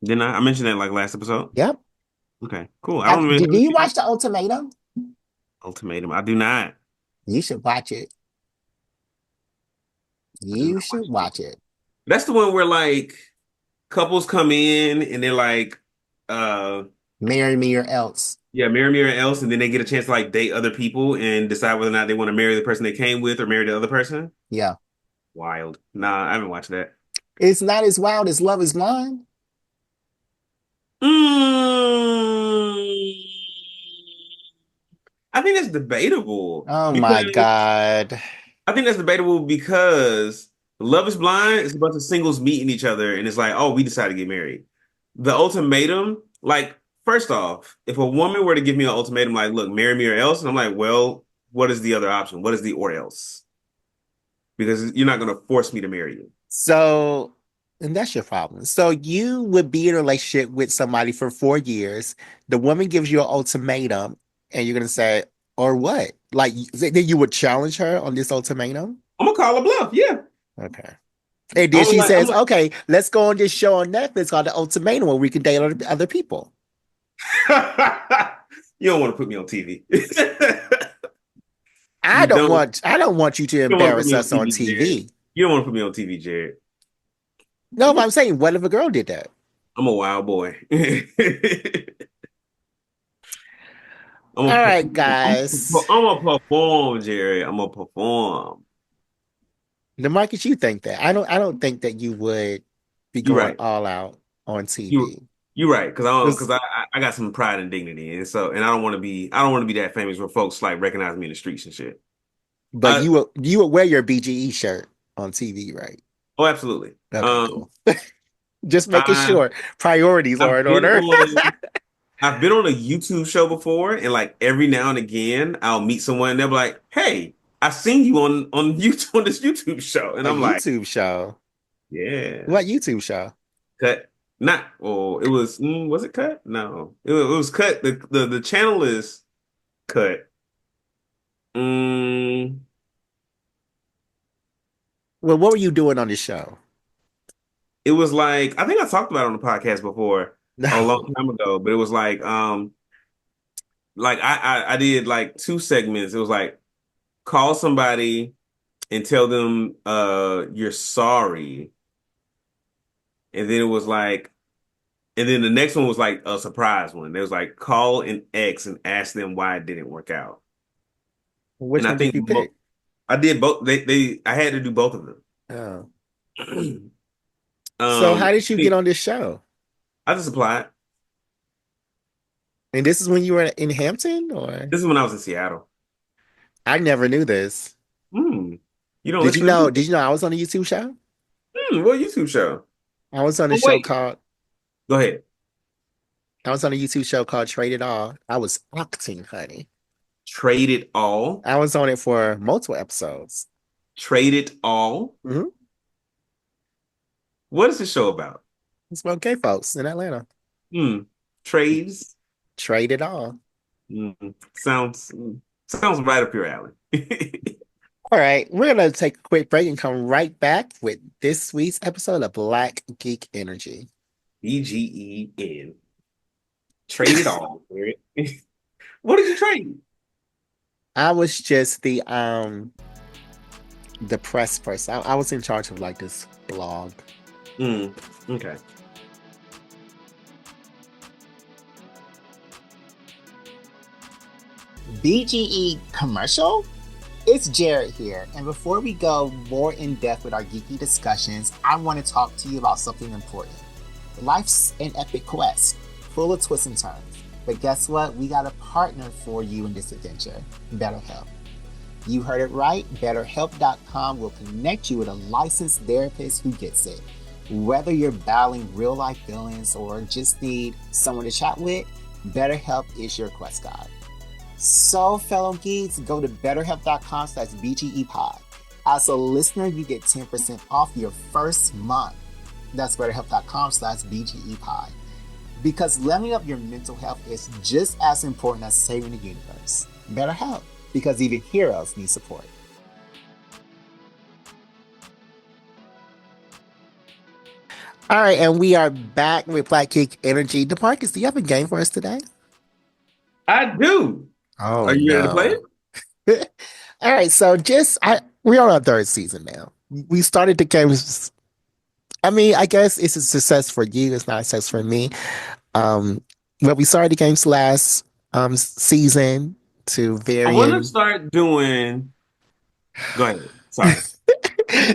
didn't I? I mentioned that like last episode. Yep. Okay, cool. I don't even Do have you a watch The Ultimatum? ultimatum. I do not. You should watch it. I do You not should watch it. watch it. That's the one where like couples come in and they're like, uh, Marry me or else. yeah, marry else, and then they get a chance to like date other people and decide whether or not they want to marry the person they came with or marry the other person. Yeah. Wild. Nah, I haven't watched that. It's not as wild as Love is Blind. Mm, I think that's debatable Oh my because God. I think that's debatable because Love is Blind is a bunch of singles meeting each other and it's like, oh, we decided to get married. The ultimatum, like, first off, if a woman were to give me an ultimatum, like, look, marry me or else, and I'm like, well, what is the other option? What is the or else? Because you're not going to force me to marry you. So, and that's your problem. So you would be in a relationship with somebody for 4 years. The woman gives you an ultimatum, and you're gonna say, or what? Like then you would challenge her on this ultimatum? I'm gonna call a bluff. Yeah, Okay. And then I'm she like, I'm says, like, okay, let's go on this show on Netflix called The Ultimatum where we can date other people. you don't want to put me on TV. I You don't don't. want I don't want you to You don't want to put embarrass me on us on TV, Jared. TV. You don't want to put me on TV, Jared. No, but I'm saying, what if a girl did that? I'm a wild boy. All right, guys. I'm a perform, Jerry. I'm a perform. The market you think that. I don't think that you would be You're going right. all out on You TV. you're right. Because Just, I got some pride and dignity, and so and I don't want to be that famous where folks like recognize me in the streets and shit. but I you would wear your BGE shirt on TV, right? oh absolutely. Okay, cool. Just making I sure priorities are I've in been order. on I've been on a YouTube show before, and like every now and again, I'll meet someone and they'll be like, "Hey, I seen you on YouTube on this YouTube show," and A I'm like, YouTube show. "Yeah, What YouTube show? cut." Not, well, it was it cut? No, it was cut. The channel is cut. Mm, Well, what were you doing on the show? it was like, I think I talked about it on the podcast before a long No. time ago, but it was like I did like two segments. It was like call somebody and tell them you're sorry. And then it was like, and then the next one was like a surprise one. It was like call an ex and ask them why it didn't work out. And Which I one did think you pick? I did both. I had to do both of Oh. them. So how did you get I on this show? just applied. And this is when you were in Hampton, or This is when I was in Seattle. I never knew this. Hmm. You don't Did you listen to know? music? Did you know I was on a YouTube show? What YouTube show? I was on a Oh show wait, called go ahead. I was on a YouTube show called Trade It All. I was acting, honey. Trade it all. I was on it for multiple episodes. Trade it all. Hmm. What is the show about? It's about gay folks in Atlanta. Hmm. Trades. Trade It All. Sounds right up your alley. All right, we're gonna take a quick break and come right back with this week's episode of Black Geek Energy. BGEN. Trade it all. What did you trade? I was just the press person. I was in charge of like this blog. Mm, okay. BGE commercial? It's Jared here, and before we go more in depth with our geeky discussions, I want to talk to you about something important. Life's an epic quest, full of twists and turns. But guess what? We got a partner for you in this adventure, BetterHelp. You heard it right. BetterHelp.com will connect you with a licensed therapist who gets it. Whether you're battling real life feelings or just need someone to chat with, BetterHelp is your quest guide. So, fellow geeks, go to betterhelp.com/BGEpod. As a listener, you get 10% off your first month. That's betterhelp.com/BGEpod. Because leveling up your mental health is just as important as saving the universe. BetterHelp, because even heroes need support. All right, and we are back with Black Geek Energy. DeMarcus, do you have a game for us today? I do. Oh Are you ready to play no. it? All right, so we're on our third season now. We started the games. I mean, I guess it's a success for you. It's not a success for me. Um, but we started the games last season to I want to varying start doing. Go ahead. Sorry.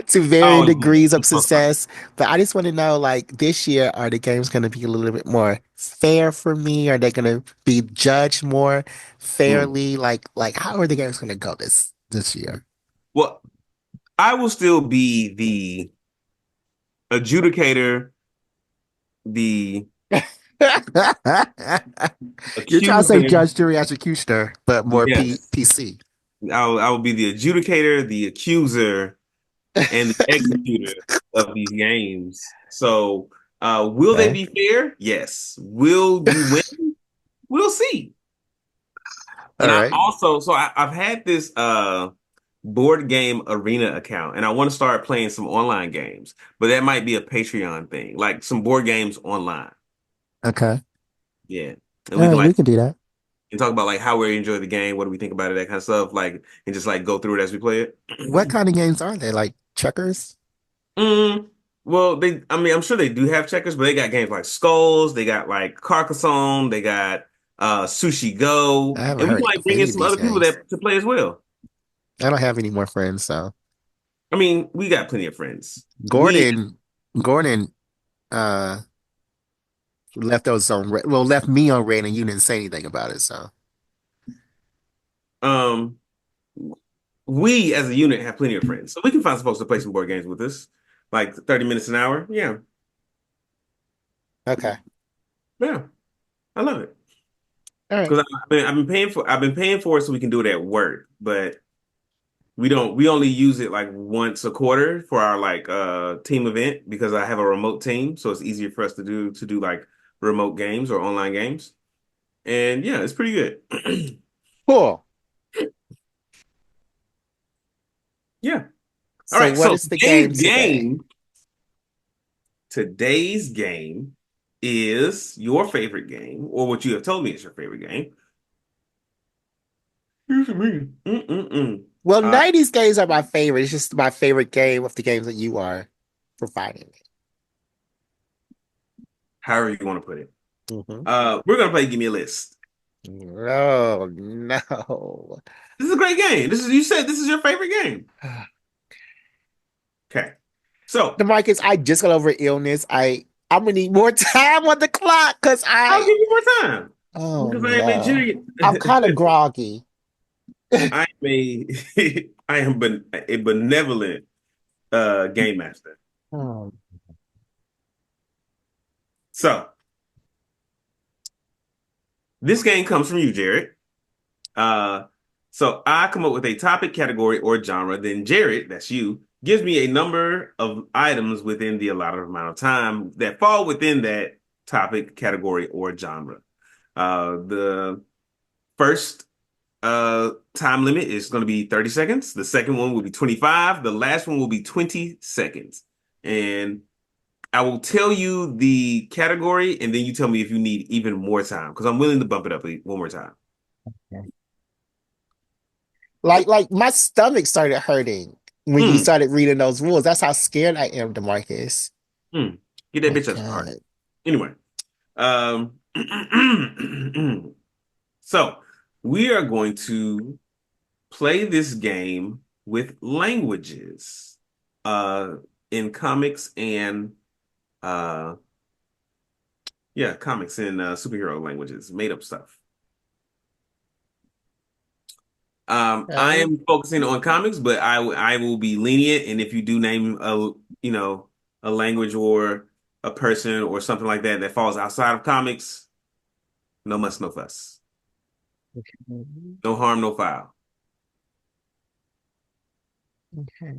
to varying Oh, degrees I'm of so sorry. success. But I just want to know, like, this year, are the games going to be a little bit more fair for me? Are they going to be judged more Mm. fairly? Like how are the games going to go this year? Well, I will still be the adjudicator, the You're trying to say accuser. judge, jury, executioner, but more Yes, PC. I will be the adjudicator, the accuser, and the executor of these games. So, will they Okay. be fair? Yes. Will you win? We'll see. All And I right. also, so I've had this board game arena account, and I want to start playing some online games, but that might be a Patreon thing, like some board games online. Okay. Yeah, and All we can right, like we can do that. and talk about like how we enjoy the game, what do we think about it, that kind of stuff, like and just like go through it as we play What it. kind of games are they? Like checkers? Mm, well, I mean, I'm sure they do have checkers, but they got games like Skulls, they got like Carcassonne, they got Sushi Go, I haven't and we can heard like of bring in any of some these other people games. that to play as well. I don't have any more friends, so I mean, we got plenty of friends. We Gordon, Gordon, uh, left us on red. Well, left me on red, and you didn't say anything about it. So um we as a unit have plenty of friends, so we can find some folks to play some board games with us, like 30 minutes an hour. Yeah, okay, yeah, I love it all right. because I've been paying for it so we can do it at work, but we only use it like once a quarter for our like team event because I have a remote team, so it's easier for us to do like remote games or online games. And yeah, it's pretty good. Cool. Yeah. All So right, what so is the game today? today's game is your favorite game, or what you have told me is your favorite game. Excuse me. Mm-mm-mm. Well, Uh, 90s games are my favorite. It's just my favorite game of the games that you are providing however you want to put it. me. Hmm. We're gonna play Give Me a List. Oh, no. This is a great game. This is you said this is your favorite game. Okay. So DeMarcus, I just got over illness. I'm gonna need more time on the clock because I'll give you more time oh because I am a no. genius. I'm kind of groggy. I am a a benevolent game master. Oh, So this game comes from you, Jared. Uh, so I come up with a topic, category, or genre. Then Jared, that's you, gives me a number of items within the allotted amount of time that fall within that topic, category, or genre. The first time limit is going to be 30 seconds. The second one will be 25. The last one will be 20 seconds. And I will tell you the category, and then you tell me if you need even more time because I'm willing to bump it up one more time. okay. Like my stomach started hurting when you Mm, started reading those rules. That's how scared I am, DeMarcus. mm. Get that My bitch up. All right. God. Anyway, um, so we are going to play this game with languages, uh, in comics and uh, yeah, comics and superhero languages, made up stuff. I Okay. am focusing on comics, but I will be lenient, and if you do name a you know a language or a person or something like that that falls outside of comics, no muss, no fuss, Okay. no harm, no foul. Okay.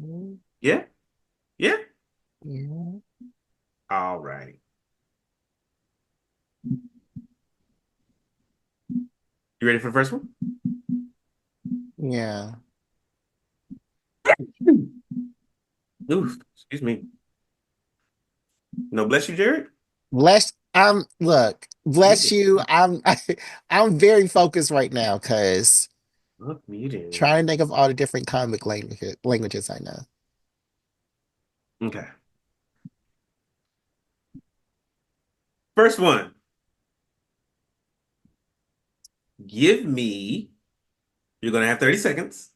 Yeah, yeah. Yeah. All right. You ready for the first one? Yeah. Ooh, excuse me. No, bless you, Jared. Bless look, bless you. I'm very focused right now because Look, muted. trying to think of all the different comic languages I know. Okay. First one. Give me. You're gonna have 30 seconds.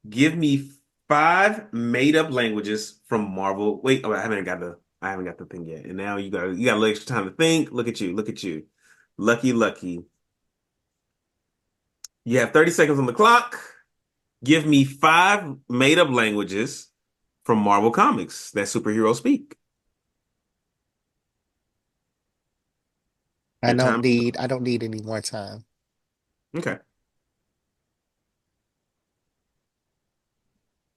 Give me five made up languages from Marvel. Wait, oh, I haven't got the thing yet. And now you got a little extra time to think. Look at you, look at you. Lucky, lucky. You have 30 seconds on the clock. Give me five made up languages from Marvel Comics that superheroes speak. Your time. I don't need any more time. Okay.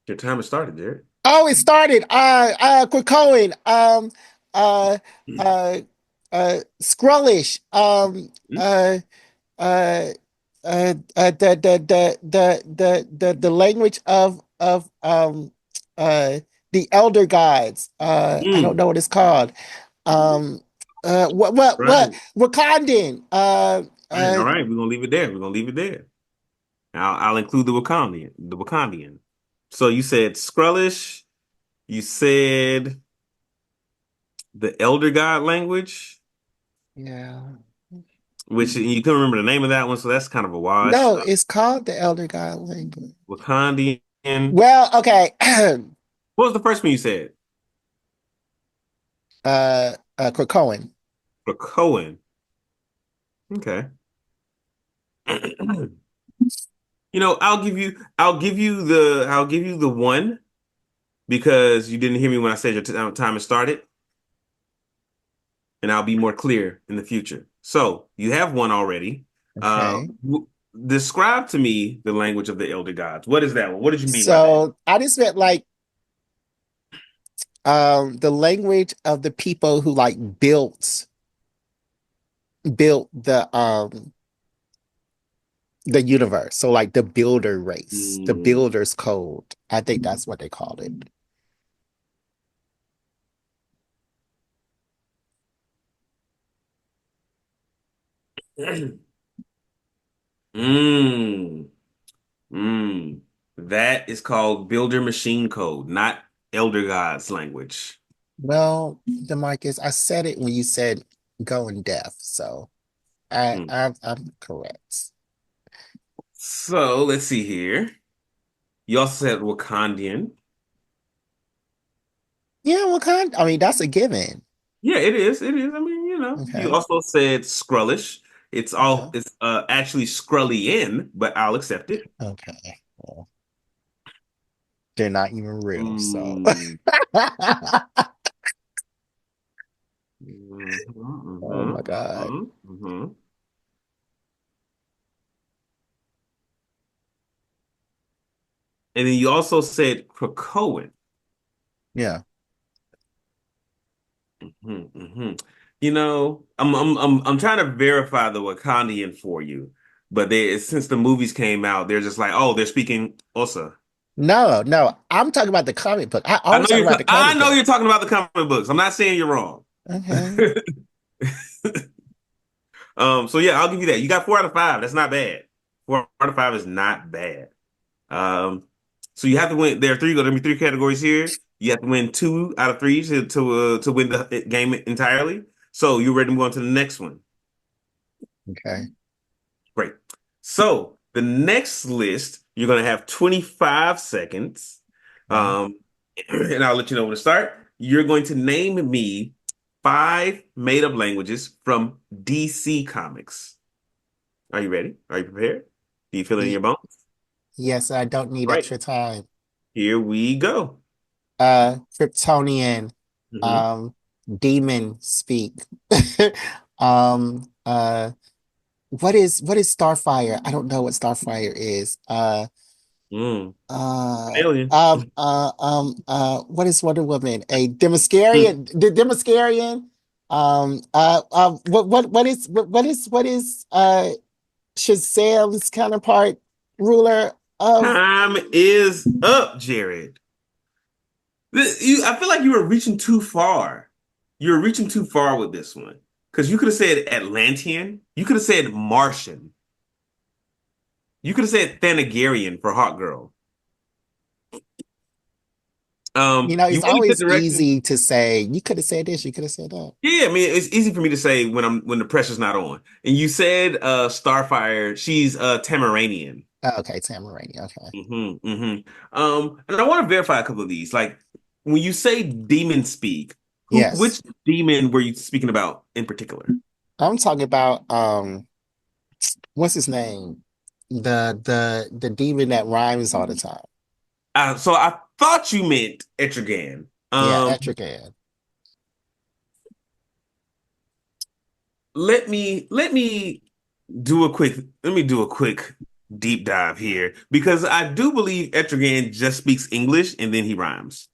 Your time has started, Jared. Oh, it started. Krakoan. Uh, uh, Skrullish. Hmm? Uh, the language of uh the elder gods. I don't Mm, know what it's called. What right. Wakandan. All right. We're gonna leave it there. We're gonna leave it there. I'll include the Wakandian. So you said Skrullish. You said the Elder God language, Yeah. which you couldn't remember the name of that one, so that's kind of a wash. No, it's called the elder god language. Wakandian. Well, okay. What was the first one you said? Krakoan. Krakoan. Okay. I'll give you the one because you didn't hear me when I said your time has started, and I'll be more clear in the future. So you have one already. Uh, Okay. describe to me the language of the elder gods. What is that one? What did you mean by that? So I just meant like the language of the people who like built the universe. So like the builder race, the Mm. builder's code. I think that's what they called it. Mm. Mm. That is called builder machine code, not elder gods language. Well, Demarcus, I said it when you said going deaf, so Mm. I'm correct. So let's see here. You also said Wakandian. Yeah, what kind? I mean, that's a given. Yeah, it is. It is. I mean, you Okay. also said Skrullish. Okay. It's actually Skrullian, but I'll accept it. Okay. Well, they're not even real, so. Mm. Mhm, Oh my mhm, God. mhm, mhm. And then you also said Krakoan. Yeah. Mhm, mhm. I'm trying to verify the Wakandian for you, but since the movies came out, they're just like, oh, they're speaking Osa. No, no. I'm talking about the comic book. I I always know talk about the I comic know book. you're talking about the comic books. I'm not saying you're wrong. Okay. So yeah, I'll give you that. You got 4 out of 5. That's not bad. 4 out of 5 is not bad. Um, so you have to win. There are gonna be three categories here. You have to win 2 out of 3 to win the game entirely. So you ready to move on to the next one? Okay. Great. So the next list, you're gonna have 25 seconds. Okay. Um, and I'll let you know when to start. You're going to name me 5 made-up languages from DC Comics. Are you ready? Are you prepared? Do you feel it in Y- your bones? Yes, I don't need All right, extra time. here we go. Kryptonian, Hmm. um, demon speak. Um, what is Starfire? I don't know what Starfire is. Mm. Alien. What is Wonder Woman? A Mm. Demascarian, the Demascarian. What is Shazam's counterpart, ruler of? Time is up, Jared. I feel like you were reaching too far. You were reaching too far with this one. Because you could have said Atlantean. You could have said Martian. You could have said Thanagarian for Hot Girl. You It's went a good always direction. easy to say, you could have said this, you could have said that. Yeah, I mean, it's easy for me to say when the pressure's not on. And you said Starfire, she's Tamaranian. Oh, okay, Tamarani. Okay. And I want to verify a couple of these. Like when you say demon speak, Yes. which demon were you speaking about in particular? I'm talking about what's his name? The demon that rhymes all the time. So I thought you meant Etrigan. Yeah, Etrigan. Let me let me do a quick deep dive here because I do believe Etrigan just speaks English and then he rhymes.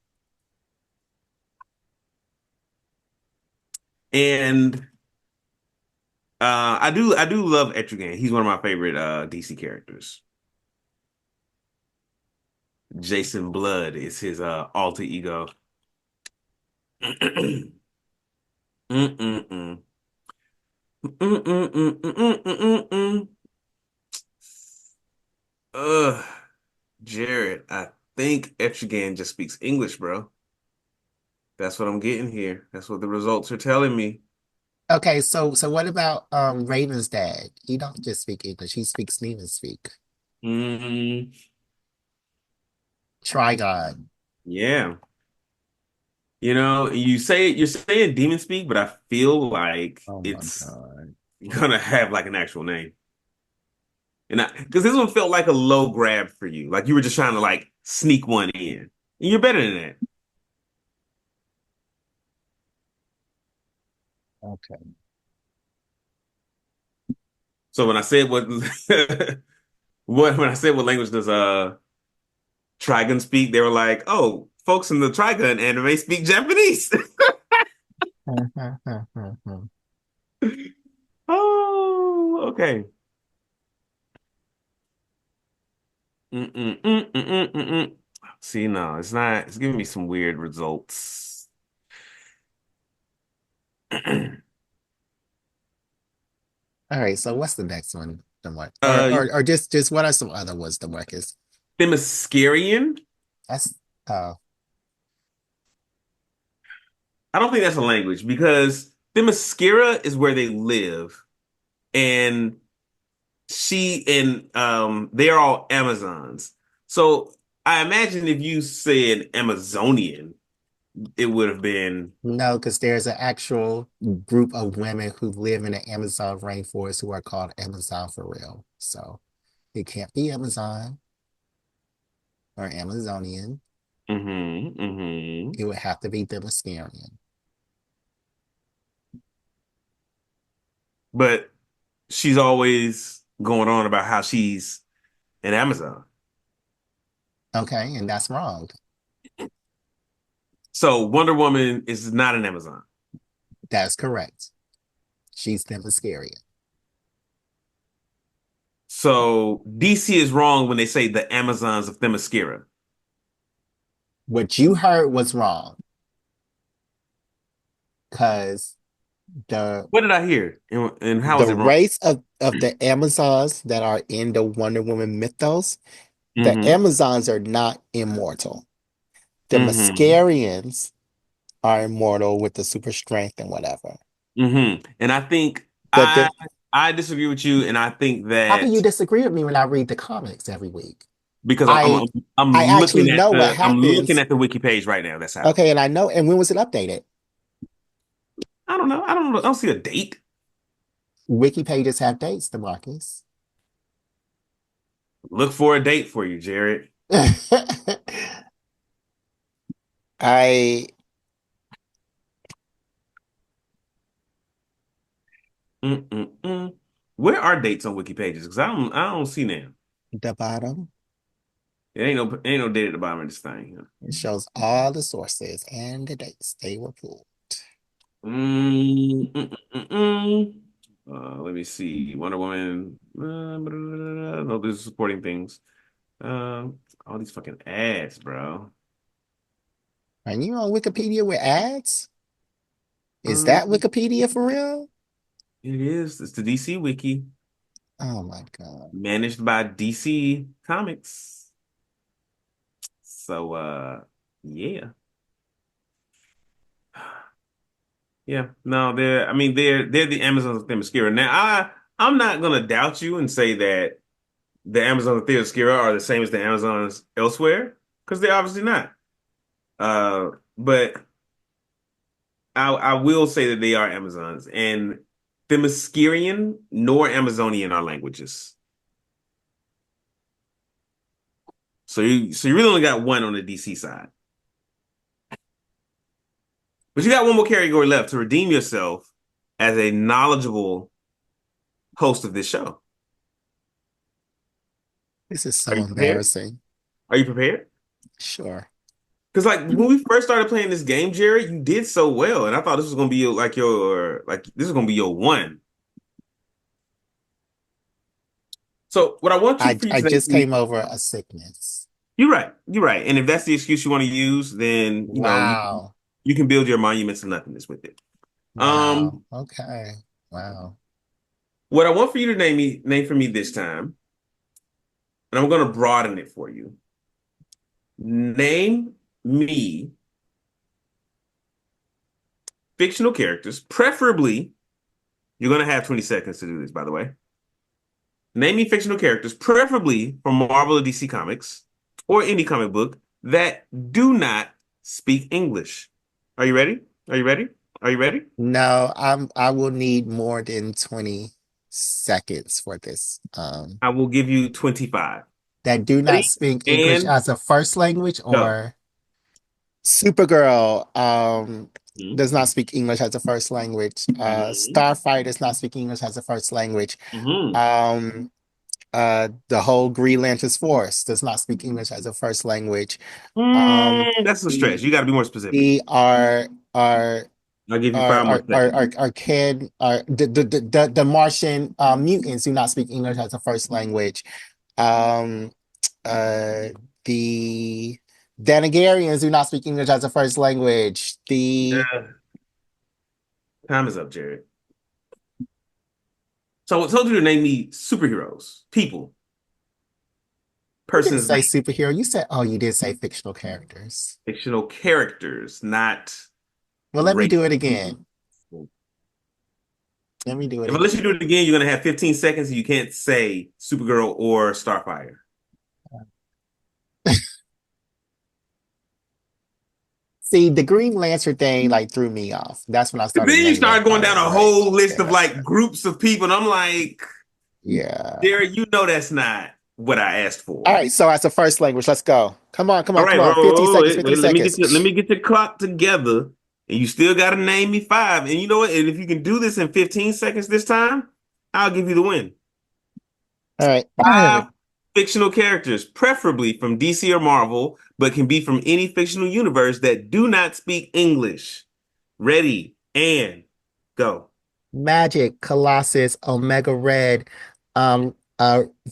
And I do love Etrigan. He's one of my favorite DC characters. Jason Blood is his alter ego. Mm-mm-mm. Mm-mm-mm-mm-mm-mm-mm. Ugh, Jared, I think Etrigan just speaks English, bro. That's what I'm getting here. That's what the results are telling me. Okay, so what about Raven's dad? He don't just speak English, he speaks demon speak. Mm, Trigon. yeah. You're saying demon speak, but I feel like Oh my it's God. gonna have like an actual name. And because this one felt like a low grab for you. Like you were just trying to like sneak one in. And you're better than that. Okay. So when I said what when I said what language does Trigun speak, they were like, "Oh, folks in the Trigun anime speak Japanese." Oh, okay. Mm-mm. See, no, it's not. It's giving me some weird results. All right, so what's the next one? The what? Uh, Or just what are some other ones the workers? Themyscirian. That's uh I don't think that's a language because Themyscira is where they live, and they are all Amazons. So I imagine if you said Amazonian, it would have been. no, because there's an actual group of women who live in the Amazon rainforest who are called Amazon for real. So it can't be Amazon or Amazonian. Hmm. It would have to be Themyscirian. But she's always going on about how she's an Amazon. Okay, and that's wrong. So Wonder Woman is not an Amazon. That's correct. She's Themyscirian. So DC is wrong when they say the Amazons of Themyscira. What you heard was wrong because the What did I hear? And how the is it wrong? race of the Amazons that are in the Wonder Woman mythos, the Hmm. Amazons are not immortal. The Hmm. Mascarians are immortal with the super strength and whatever. And I think But I the I disagree with you, and I think how can you that disagree with me when I read the comics every week? because I I actually know what I'm looking happens. at the wiki page right now. That's how. Okay, and I know. And when was it updated? I don't know. I don't know. I don't see a date. Wiki pages have dates, DeMarcus. Look for a date for you, Jared. I Mm-mm-mm. Where are dates on wiki pages? Because I don't see them. the bottom. It ain't no date at the bottom of this thing. It shows all the sources and the dates they were pulled. Mm, mm, mm, mm. Let me see. Wonder Woman. No, these are supporting things. All these fucking ads, bro. Are you on Wikipedia with ads? Is Uh, that Wikipedia for real? it is. It's the DC Wiki, Oh my God. managed by DC Comics. So, yeah, yeah. No, they're. I mean, they're the Amazons of Themyscira. Now, I'm not gonna doubt you and say that the Amazons of Themyscira are the same as the Amazons elsewhere because they're obviously not. But I will say that they are Amazons, and Themyscirian nor Amazonian are languages. So you really only got one on the DC side. But you got one more category left to redeem yourself as a knowledgeable host of this show. This is Are so you prepared? embarrassing. Are you prepared? Sure. Because like when we first started playing this game, Jared, you did so well, and I thought this was gonna be like this is gonna be your one. So what I want you for you I today, just came over a sickness. you're right, you're right. And if that's the excuse you want to use, then Wow. you can build your monuments of nothingness with it. Wow. Um, Okay. Wow. what I want for you to name for me this time, and I'm gonna broaden it for you. Name me fictional characters, preferably, you're going to have 20 seconds to do this, by the way. Name me fictional characters, preferably from Marvel or DC Comics or any comic book that do not speak English. Are you ready? Are you ready? Are you ready? No, I will need more than 20 seconds for this. I will give you 25. That do not Ready? speak English And as a first language go. or Supergirl does not Mhm. speak English as a first language. Mhm. Starfire does not speak English as a first language. Mhm. Um The whole Green Lantern's force does not speak English as a first language. Um, That's a stretch. the You got to be more specific. the our I'll give you 5 more seconds. the Martian mutants do not speak English as a first language. Um, uh, the Danagarians do not speak English as a first language. The Uh, Time is up, Jared. So I told you to name me superheroes, people, You didn't persons, say superhero. You said, oh, you did say fictional characters. fictional characters, not Well, let me race. do it again. Let me do it If I let you again. do it again, you're gonna have 15 seconds and you can't say Supergirl or Starfire. See, the Green Lantern thing like threw me off. That's when I And started then you naming start going all down the a right. whole list of Yeah. like groups of people, and I'm like, Yeah. Jared, you know that's not what I asked All for. right. So as a first language, let's go. Come on, come All on, come right, bro. on. 50 seconds, Wait, 50 wait, seconds. let me get your clock together. And you still gotta name me five. And you know what? And if you can do this in 15 seconds this time, I'll give you the win. All right. Five fictional characters, preferably from DC or Marvel, but can be from any fictional universe that do not speak English. Ready and go. Magic, Colossus, Omega Red,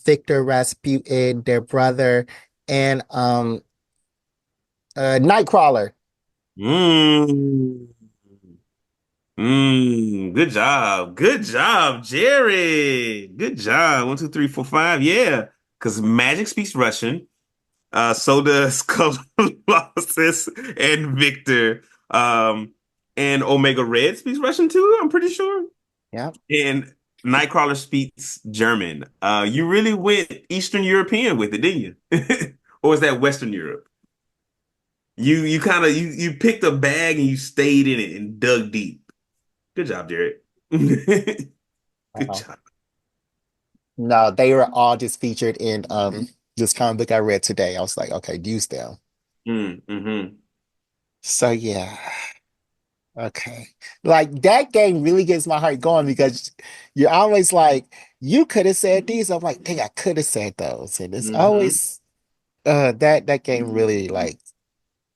Victor Rasputin, their brother, and Nightcrawler. Mm. Good job. Good job, Jared. Good job. One, two, three, four, five. Yeah. Because Magic speaks Russian. So does Colossus and Victor. And Omega Red speaks Russian too, I'm pretty sure. Yeah. And Nightcrawler speaks German. You really went Eastern European with it, didn't you? Or is that Western Europe? You kind of you picked a bag and you stayed in it and dug deep. Good job, Jared. Good Uh-huh. job. No, they were all just featured in this comic book I read today. I was like, okay, use them. Mm-hmm. So yeah. Okay. Like that game really gets my heart going because you're always like, you could have said these. I'm like, dang, I could have said those. And it's Mm-hmm. always that game really like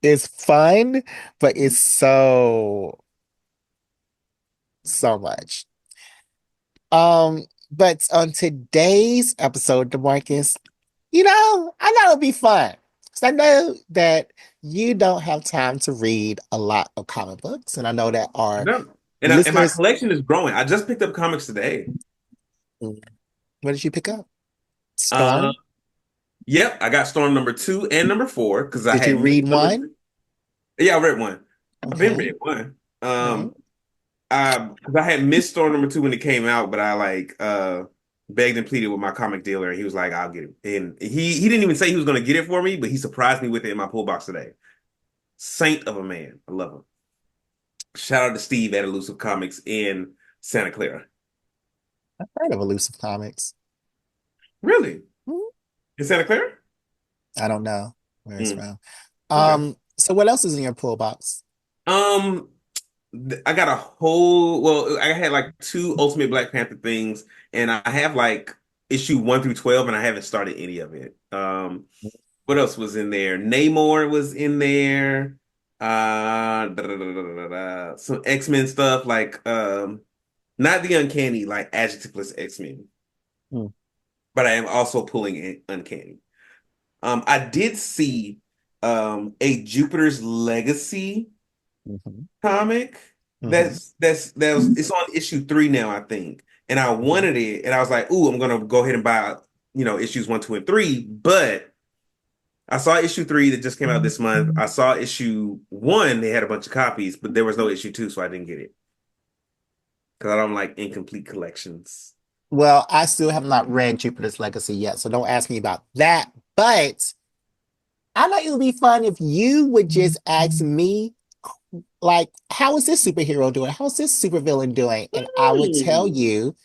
is fun, but it's so much. But on today's episode, DeMarcus, I know it'll be fun. Because I know that you don't have time to read a lot of comic books, and I know that our No. And my listeners. collection is growing. I just picked up comics today. What did you pick up? Uh, Storm? yep, I got Storm number two and number four because I Did you had missed read number one? three. Yeah, I read one. I've been Okay. read one. All Because I had missed Storm number two when it came out, but I like begged and pleaded with my comic dealer, and he was like, "I'll get it." And he didn't even say he was going to get it for me, but he surprised me with it in my pull box today. Saint of a man, I love him. Shout out to Steve at Elusive Comics in Santa Clara. I've heard of Elusive Comics. Really? Hmm, In Santa Clara? I don't know where it's Mm, from. okay. So what else is in your pull box? Um, I got a whole, well, I had like two Ultimate Black Panther things, and I have like issue 1 through 12, and I haven't started any of it. What else was in there? Namor was in there. Some X-Men stuff, like not the Uncanny, like adjectiveless X-Men, Hmm, but I am also pulling in Uncanny. I did see a Jupiter's Legacy mhm, comic mhm, that was it's on issue 3 now, I think. And I mhm. wanted it, and I was like, "Ooh, I'm gonna go ahead and buy, issues 1, 2, and 3." But I saw issue 3 that just came out this month. I saw issue 1; they had a bunch of copies, but there was no issue 2, so I didn't get it because I don't like incomplete collections. Well, I still have not read Jupiter's Legacy yet, so don't ask me about that. But I thought it would be fun if you would just ask me, like, how is this superhero doing? How's this supervillain doing? And I would tell Hmm. you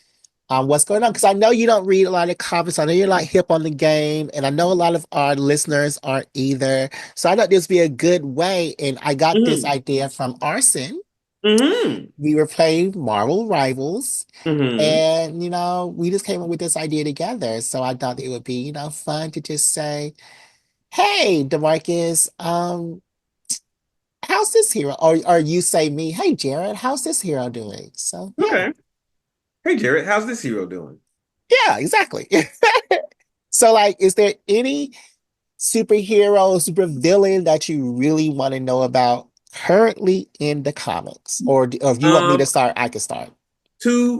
what's going on. Because I know you don't read a lot of comics. I know you're like hip on the game, and I know a lot of our listeners aren't either. So I thought this would be a good way. And I got this Mhm. idea from Arson. Mm-hmm. We were playing Marvel Rivals, Mm-hmm. and we just came up with this idea together. So I thought it would be, fun to just say, "Hey, DeMarcus, how's this hero?" Or you say me, "Hey, Jared, how's this hero doing?" So yeah, Okay. Hey, Jared, how's this hero doing? yeah, exactly. So like, is there any superhero, supervillain that you really want to know about currently in the comics? Or if you want me to Um, start, I can start.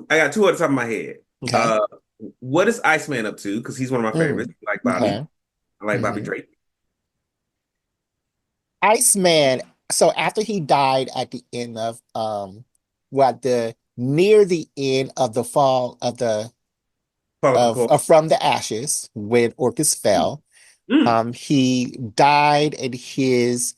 I got two at the top of my head. Okay. Uh, what is Iceman up to? Because he's one of my favorites. Mm, I like Bobby. okay. I like Bobby hmm Drake. Iceman. So after he died at the end of what the near the end of the fall of the Political. of From the Ashes, when Orcus fell, Mm, he died, and his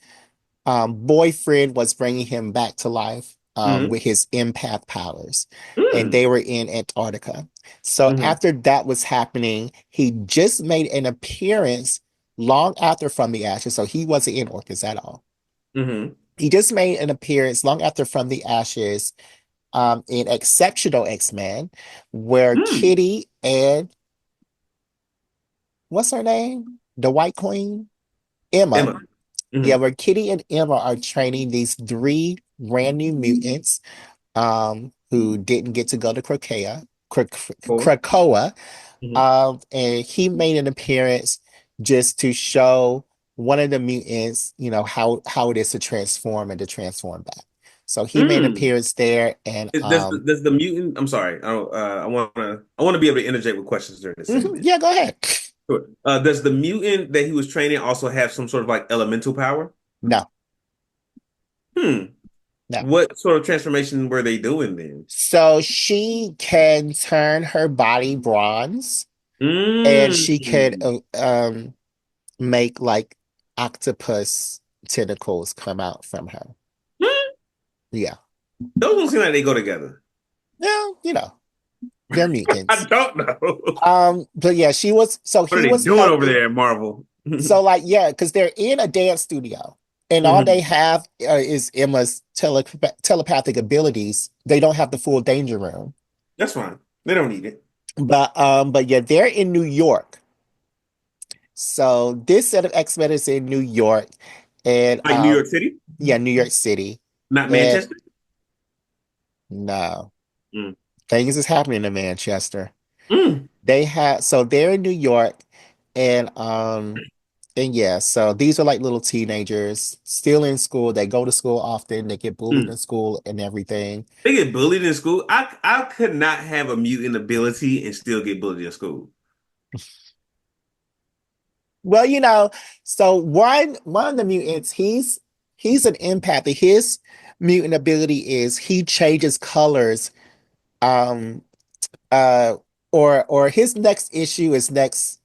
boyfriend was bringing him back to life mm, with his empath powers, and mm, they were in Antarctica. So mm, after that was happening, he just made an appearance long after From the Ashes. So he wasn't in Orcus at all. mm, He just made an appearance long after From the Ashes in Exceptional X-Men, where mm. Kitty and what's her name? The White Queen? Emma. Emma. Yeah, Mm, where Kitty and Emma are training these three brand new mutants who didn't get to go to cool. Krakoa. Mm, And he made an appearance just to show one of the mutants, how it is to transform and to transform back. So he made an mm. appearance there, and Does the mutant? I'm sorry. I wanna be able to interject with questions during this segment. yeah, go ahead. Sure. Does the mutant that he was training also have some sort of like elemental power? No, Hmm. no. What sort of transformation were they doing then? So she can turn her body bronze, and she could Mm. make like octopus tentacles come out from her. Hmm. Yeah. Those don't seem like they go together. Yeah, they're I mutants. don't know. But yeah, What are he they was doing over helping. there at Marvel? So like, yeah, because they're in a dance studio, and all they Mhm. have is Emma's telepathic abilities. They don't have the full danger room. That's fine. They don't need it. But yeah, they're in New York. So this set of X-Men is in New York, and Like New York City, yeah, New York City. not And Manchester. no, Mm. things is happening in Manchester. Mm. So they're in New York, and yeah, so these are like little teenagers still in school. They go to school often. They get bullied Mm. in school and everything. They get bullied in school. I could not have a mutant ability and still get bullied in school. Well, so one of the mutants, he's an empath. His mutant ability is he changes colors. Um, or his next issue is next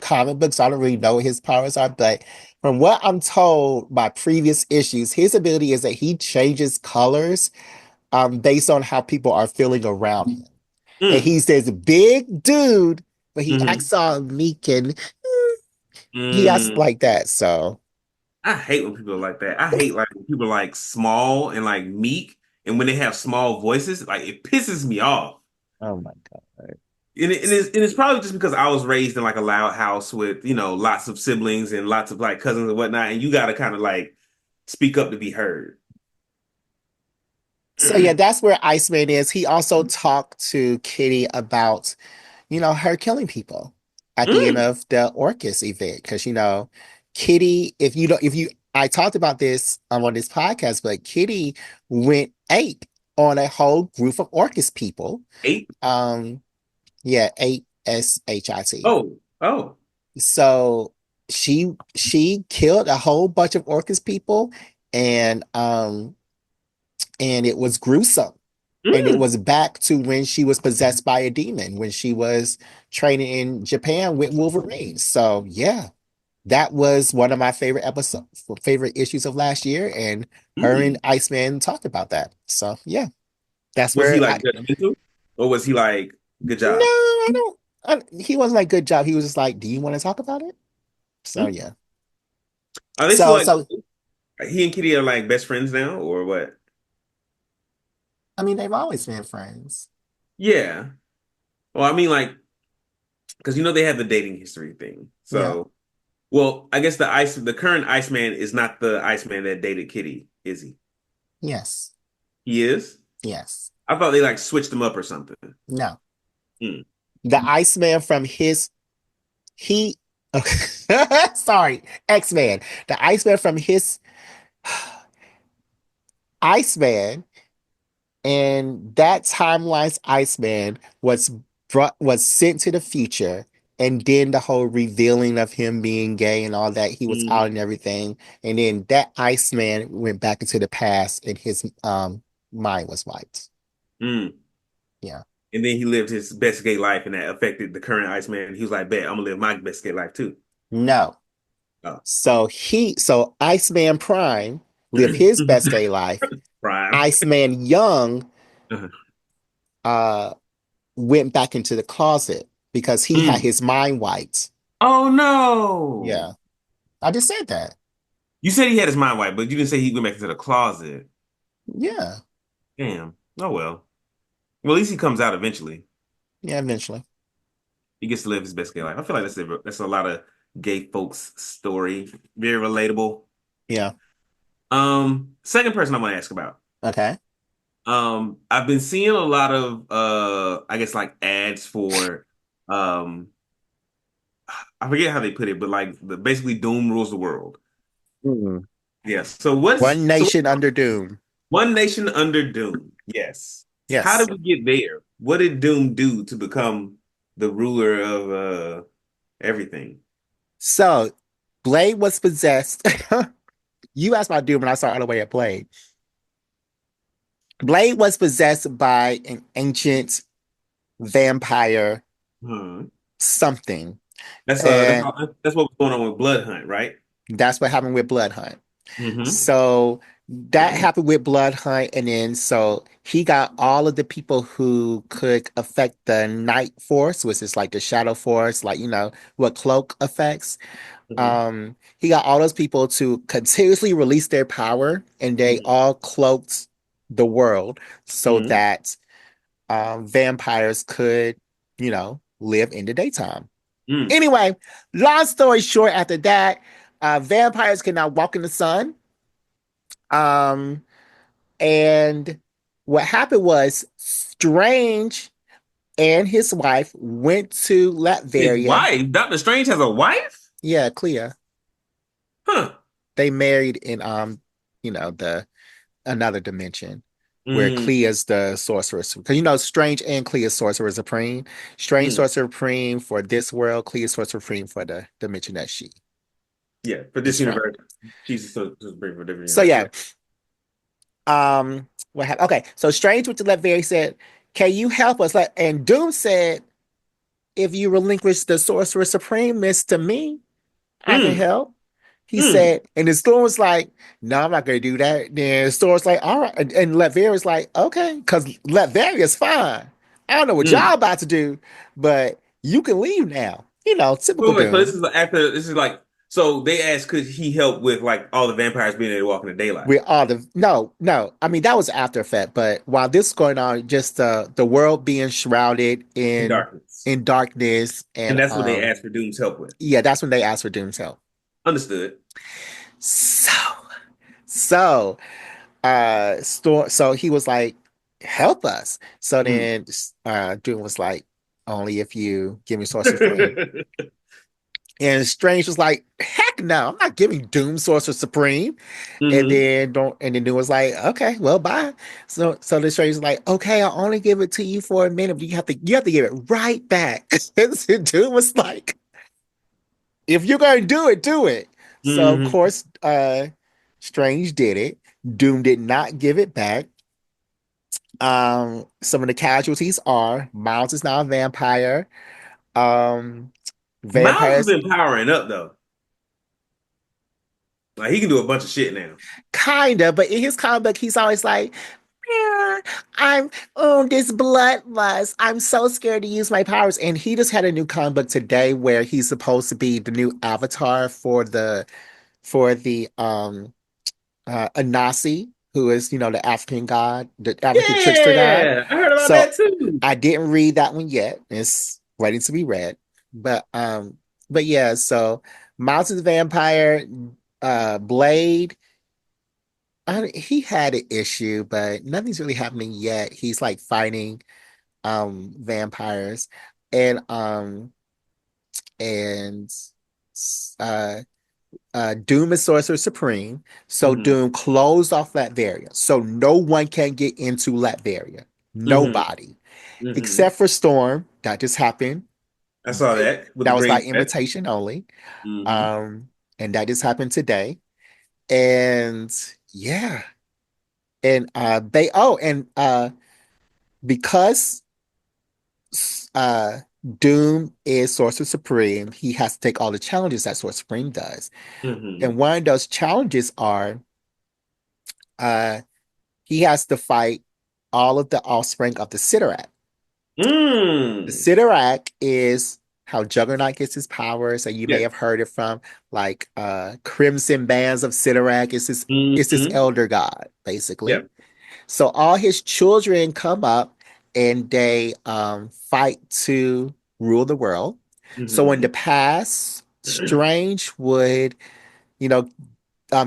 comic books. I don't really know what his powers are, but from what I'm told by previous issues, his ability is that he changes colors based on how people are feeling around him. And Mm. he's this big dude, but he Hmm. acts all meek, and he acts Mm. like that. So, I hate when people are like that. I hate like when people are like small and like meek, and when they have small voices, like it pisses me off. oh my God. And it's probably just because I was raised in like a loud house with, lots of siblings and lots of like cousins and whatnot, and you gotta kind of like speak up to be heard. So yeah, that's where Iceman is. He also talked to Kitty about her killing people at the end Mm, of the Orcus event. Because, Kitty, if you don't, if you, I talked about this on this podcast, but Kitty went ape on a whole group of Orcus people. eight. Um, yeah, ape SHIT. Oh, oh. So she killed a whole bunch of Orcus people, and it was gruesome. And it Mm. was back to when she was possessed by a demon, when she was training in Japan with Wolverine. So yeah, that was one of my favorite issues of last year. And her and Mm. Iceman talked about that. So yeah, that's Was he where like judgmental, or was he like good no, job? I don't, he wasn't like good job. He was just like, do you want to talk about it? So Mm. yeah. Are they still So, like so he and Kitty are like best friends now, or what? I mean, they've always been friends. Yeah. Well, I mean, like, because they have the dating history thing. Yeah. So, I guess the current Iceman is not the Iceman that dated Kitty, is he? Yes. He is? Yes. I thought they like switched him up or something. No. Hmm. The Iceman from his he sorry, X-Man. The Iceman from his Iceman and that timeline's Iceman was sent to the future, and then the whole revealing of him being gay and all that, he was Hmm. out and everything, and then that Iceman went back into the past, and his mind was wiped. Hmm. Yeah. And then he lived his best gay life, and that affected the current Iceman. He was like, "Bet I'm gonna live my best gay life too." No. Oh, So Iceman Prime lived his best gay life. Prime. Iceman Young Uh-huh. uh went back into the closet because he had Mm. his mind wiped. Oh no! Yeah. I just said that. You said he had his mind wiped, but you didn't say he went back into the closet. Yeah. Damn. Oh well. Well, at least he comes out eventually. Yeah, eventually. He gets to live his best gay life. I feel like that's a lot of gay folks' story. Very relatable. Yeah. Second person I want to ask about. Okay. I've been seeing a lot of I guess like ads for um I forget how they put it, but like basically Doom rules the world. Mm. Yes. So One Nation Under Doom. One Nation Under Doom? Yes. How Yes. did we get there? What did Doom do to become the ruler of everything? So Blade was possessed. You asked about Doom and I saw all the way at Blade. Blade was possessed by an ancient vampire Hmm. something. That's And that's what was going on with Blood Hunt, right? that's what happened with Blood Hunt. Hmm. So that happened with Blood Hunt, and then so he got all of the people who could affect the Night Force, which is like the Shadow Force, like what Cloak affects. Hmm. He got all those people to continuously release their power, and they Hmm. all cloaked the world so Hmm. that vampires could, live in the daytime. Hmm. Anyway, long story short, after that, vampires can now walk in the sun. Um, and what happened was Strange and his wife went to His Latveria. wife, Doctor Strange has a wife? Yeah, Clea. Huh. They married in the another dimension where Mm, Clea's the sorceress. Because Strange and Clea is sorcerer supreme. Strange mm. sorcerer supreme for this world, Clea sorcerer supreme for the dimension that she Yeah, for this is from. universe, she's so bring for a different So universe. yeah, Yeah. what happened? Okay, so Strange went to Latveria said, "Can you help us?" And Doom said, "If you relinquish the sorcerer supremeness to me, I can Mm, help." He mm, said, and the store was like, "No, I'm not gonna do that." Then the store's like, "All right," and Latveria's like, "Okay," because Latveria's fine. I don't know what mm. y'all about to do, but you can leave now. Typical So this Doom. is this is like so they asked could he help with like all the vampires being able to walk in the daylight We're all the no, no. I mean that was after effect, but while this is going on, just the world being shrouded in in darkness. darkness, And and that's what they asked for Doom's help with. yeah, that's when they asked for Doom's help. Understood. So so so he was like, help us. So Mm. then Doom was like, only if you give me Sorcerer Supreme. And Strange was like, heck no, I'm not giving Doom Sorcerer Supreme. And Hmm. then don't and then Doom was like, okay, well, bye. So the Strange was like, okay, I'll only give it to you for a minute, but you have to give it right back. And Doom was like, if you're gonna do it, do it. So of Hmm. course, Strange did it. Doom did not give it back. Some of the casualties are Miles is now a vampire. Um, Miles has vampires been powering up though. Like he can do a bunch of shit now. kinda, but in his comic book, he's always like, "Yeah, I'm oh this bloodlust. I'm so scared to use my powers." And he just had a new comic book today where he's supposed to be the new avatar for the Anasi. who is, the African god, the African trickster god. Yeah, I heard about So that too. I didn't read that one yet. It's waiting to be read. But yeah, so Miles is a vampire, Blade, he had an issue, but nothing's really happening yet. He's like fighting vampires and and uh Doom is Sorcerer Supreme. So Hmm. Doom closed off Latveria. So no one can get into Latveria. Hmm. Nobody. Hmm. Except for Storm. That just happened. I saw that with the That was by green set. invitation only. Hmm. Um, and that just happened today. And yeah. And because uh Doom is Sorcerer Supreme, he has to take all the challenges that Sorcerer Supreme does. Hmm. And one of those challenges are uh he has to fight all of the offspring of the Sidorak. The Mm. Sidorak is how Juggernaut gets his powers, and you may Yeah. have heard it from like Crimson Bands of Sidorak. It's this Hmm. elder god, basically. Yeah. So all his children come up and they fight to rule the world. So in the Hmm. past, Strange would, you know,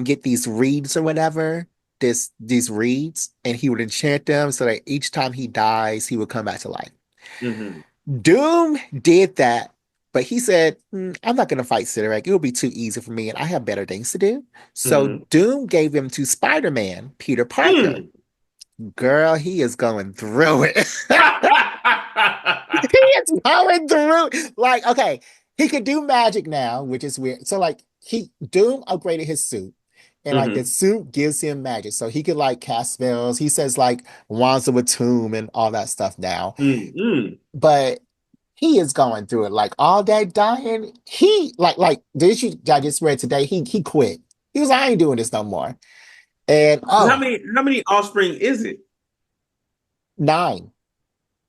get these reeds or whatever, these reeds, and he would enchant them so that each time he dies, he would come back to life. Hmm. Doom did that, but he said, I'm not going to fight Sidorak. It will be too easy for me, and I have better things to do. So Hmm. Doom gave him to Spider-Man, Peter Parker. Mm. Girl, he is going through it. He is going through. Like, okay, he could do magic now, which is weird. So, like, he Doom upgraded his suit, and like the Hmm. suit gives him magic, so he could like cast spells. He says like wands of a tomb and all that stuff now. Mm. But he is going through it. Like all that dying, he like did you? I just read today. He quit. He was like, I ain't doing this no more. And How oh, many offspring is it? 9.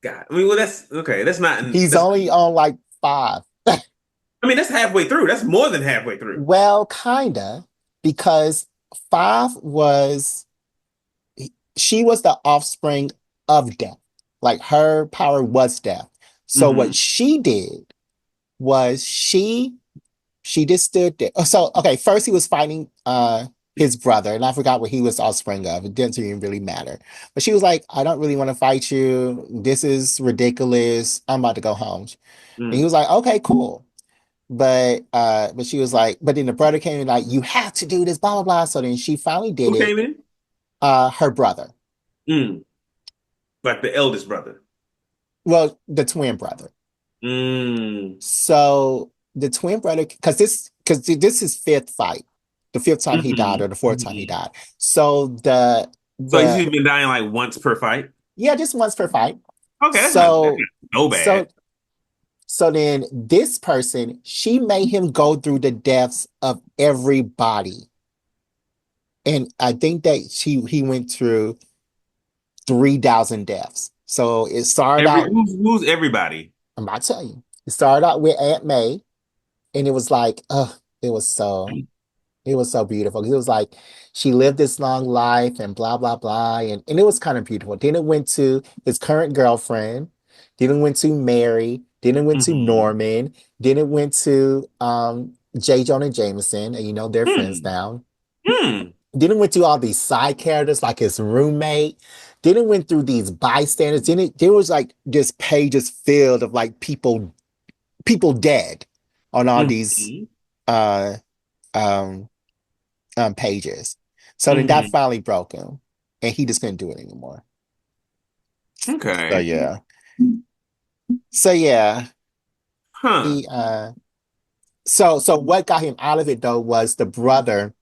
God, I mean, well, that's okay. That's not. He's That's. only on like 5. I mean, that's halfway through. That's more than halfway through. Well, kinda, because 5 was she was the offspring of death. Like her power was death. So what Hmm. she did was she just stood there. So okay, first he was fighting his brother, and I forgot what he was offspring of. It didn't even really matter. But she was like, I don't really want to fight you. This is ridiculous. I'm about to go home. And he Mm. was like, okay, cool. But she was like, but then the brother came and like, you have to do this, blah blah blah. So then she finally did Who it. came in? Her brother. Mm. Like the eldest brother. Well, the twin brother. Mm. So the twin brother, because this is fifth fight, the fifth time he died or Hmm. the fourth time he Hmm. died. So the So he's the been dying like once per fight. yeah, just once per fight. Okay, that's So not so so bad. so then this person, she made him go through the deaths of everybody. And I think that he went through 3,000 deaths. So it started Every out, who's everybody? I'm about to tell you, it started out with Aunt May, and it was like, it was so it was so beautiful. It was like she lived this long life and blah blah blah. And it was kind of beautiful. Then it went to his current girlfriend, then it went to Mary, then it went to Hmm. Norman, then it went to J. Jonah Jameson, and they're friends Hmm. now. Hmm. Then it went through all these side characters like his roommate. Then it went through these bystanders. There was like this pages filled of like people dead on all these Hmm. uh um pages. So then that Hmm. finally broke him, and he just couldn't do it anymore. So Okay. yeah, so yeah, Huh. he so what got him out of it though was the brother.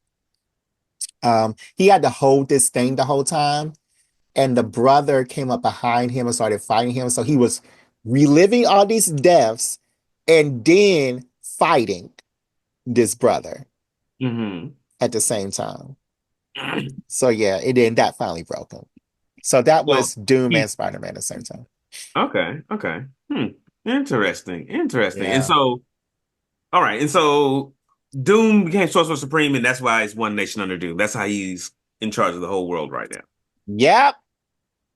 He had to hold this thing the whole time, and the brother came up behind him and started fighting him. So he was reliving all these deaths and then fighting this brother Hmm. at the same time. So yeah, it then that finally broke him. So that So was Doom he and Spider-Man at the same time. okay. Okay. Hmm. Interesting. Interesting. And Yeah. so, all right. And so Doom became Sorcerer Supreme, and that's why it's one nation under Doom. That's how he's. in charge of the whole world right now. Yep.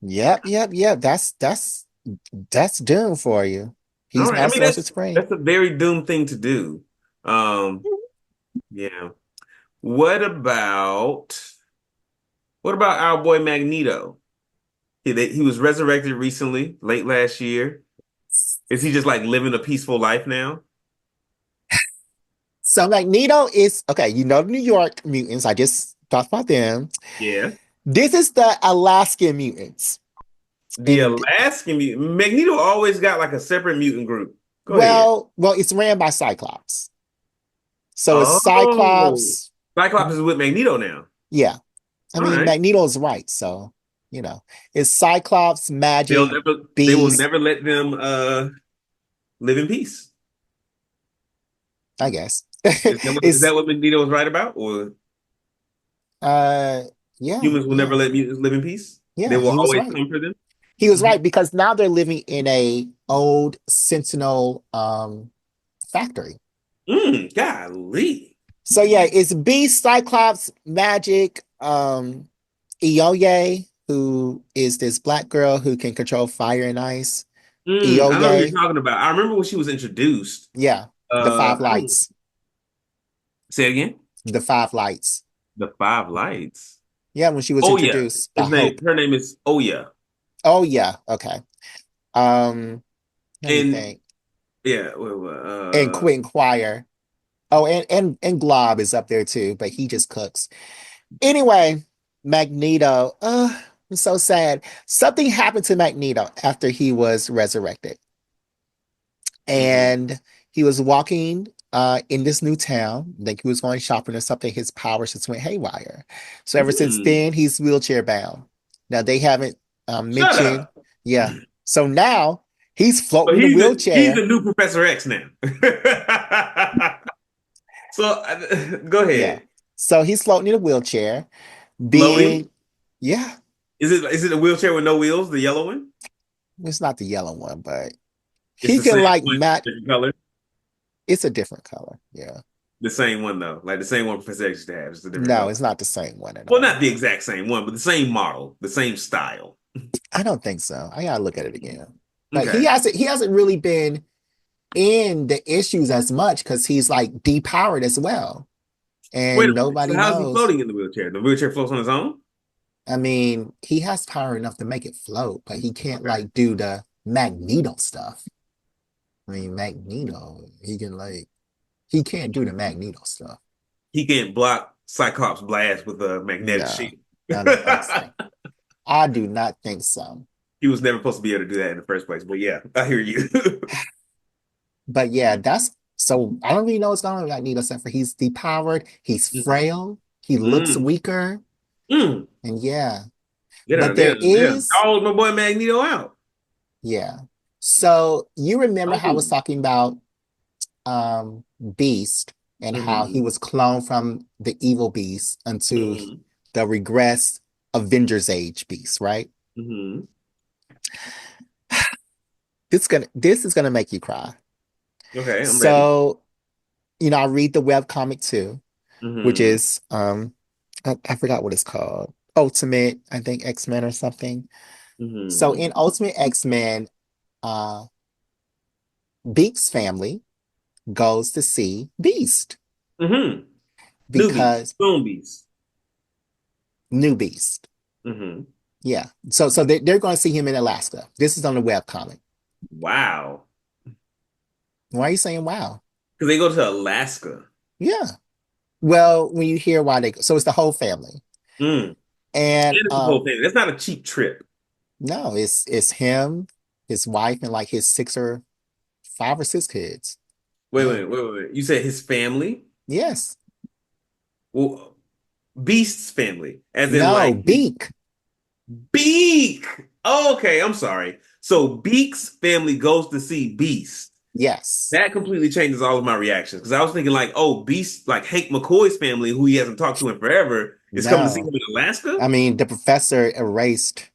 Yep. That's doom for you. All He's right. I my mean, source of spring. that's a very doomed thing to do. Um, yeah. What about what about our boy Magneto? He was resurrected recently, late last year. Is he just like living a peaceful life now? So Magneto is okay. You know the New York mutants. I just talked about them. Yeah. This is the Alaskan mutants, The and Alaskan mutant. Magneto always got like a separate mutant group. Go ahead. well, it's ran by Cyclops. So it's Oh, Cyclops. Cyclops is with Magneto now. Yeah, I All mean right. Magneto's right. So it's Cyclops, Magic, They will Beast. never let them live in peace. I guess Is it's that what Magneto was right about? Or uh yeah humans will never yeah let mutants live in peace? They yeah. will He was always right. come for them? He was right because now they're living in a old Sentinel factory. Golly. So yeah, it's Beast, Cyclops, Magic, Ioye, who is this black girl who can control fire and ice. I know who you're Ioye, talking about. I remember when she was introduced. yeah, the five I don't lights, say it again. the five lights. The Five Lights. Yeah, when she was Oh yeah. introduced by Hope. Her name is Oh yeah. Oh yeah, okay. Um, Let me And think. yeah, And Quentin Quire. Oh, and Glob is up there too, but he just cooks. Anyway, Magneto. I'm so sad. Something happened to Magneto after he was resurrected. mhm. And he was walking in this new town. Like he was going shopping or something. His powers just went haywire. So ever since Hmm. then, he's wheelchair bound. Now they haven't Shut mentioned, up. yeah. So now he's So floating in the he's the wheelchair. new Professor X now. So go Yeah. ahead. So he's floating in a wheelchair, Floating. being, yeah, Is it a wheelchair with no wheels, the yellow one? it's not the yellow one, but It's he the can same like one, match. different color. It's a different color. Yeah. The same one though, like the same one Professor X used to have. It's a different No, color. it's not the same one at Well, all. not the exact same one, but the same model, the same style. I don't think so. I gotta look at it again. But he Okay. hasn't he hasn't really been in the issues as much because he's like depowered as well. Wait And a minute. So nobody how's he knows. floating in the wheelchair? The wheelchair floats on its own? I mean, he has power enough to make it float, but he can't Okay. like do the Magneto stuff. I mean, Magneto, he can't do the Magneto stuff. He can't block Cyclops blast with a magnetic No, shield. I don't think so. I do not think so. He was never supposed to be able to do that in the first place. But yeah, I hear you. But yeah, that's so I don't really know what's going on with Magneto except for he's depowered, he's Mhm. frail, he looks Mm. weaker, Mm. and yeah. They But done, they there done, they done is, dogged my boy Magneto out. yeah. So you remember how I was Oh. talking about Beast and how he Hmm. was cloned from the evil Beast into Hmm. the regressed Avengers Age Beast, right? Hmm. This is gonna make you cry. Okay, I'm ready. So, I read the web comic too, which Hmm. is I forgot what it's called. Ultimate, I think X-Men or something. So Hmm. in Ultimate X-Men, uh Beak's family goes to see Beast Hmm. Newbies, because zombies. new Beast. Hmm. Yeah. So they're going to see him in Alaska. This is on the web comic. Wow. Why are you saying wow? Because they go to Alaska. Yeah. Well, when you hear why they go, so it's the whole family. Mm. And And it's the whole thing. That's not a cheap trip. no, it's him, his wife, and like his five or six kids. Yeah. Wait. You said his family? Yes. Well, Beast's family, as in No, like Beak. Beak. Oh, okay, I'm sorry. So Beak's family goes to see Beast. Yes. That completely changes all of my reactions because I was thinking like, oh, Beast, like Hank McCoy's family, who he hasn't talked to in forever, is coming to see him No. in Alaska. I mean, the professor erased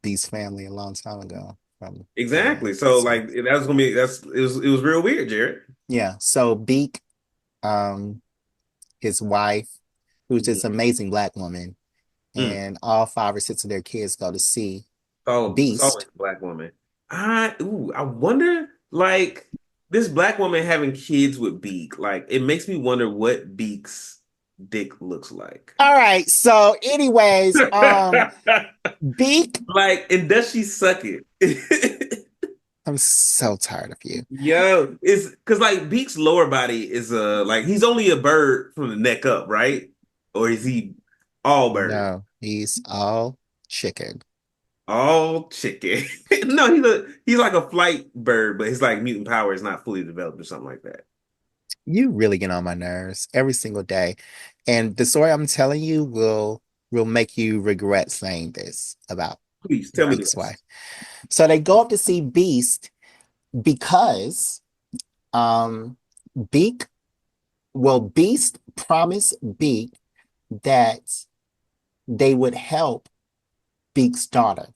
Beast's family a long time ago from canon. Exactly. So So like that was gonna be it was real weird, Jared. yeah. So Beak, um, his wife, who's this Mhm. amazing black woman. Mm. and all five or six of their kids go to see Oh, it's always Beast. a black woman. I wonder, like, this black woman having kids with Beak, like, it makes me wonder what Beak's dick looks like. All right. So, anyways, Beak. Like, and does she suck it? I'm so tired of you. Yo, it's because like Beak's lower body is like he's only a bird from the neck up, right? Or is he all bird? No, he's all chicken. All chicken. No, he's like a flight bird, but his like mutant power is not fully developed or something like that. You really get on my nerves every single day. And the story I'm telling you will make you regret saying this about Please tell your me this. ex-wife. So they go up to see Beast because um Beak, well, Beast promised Beak that they would help Beak's daughter.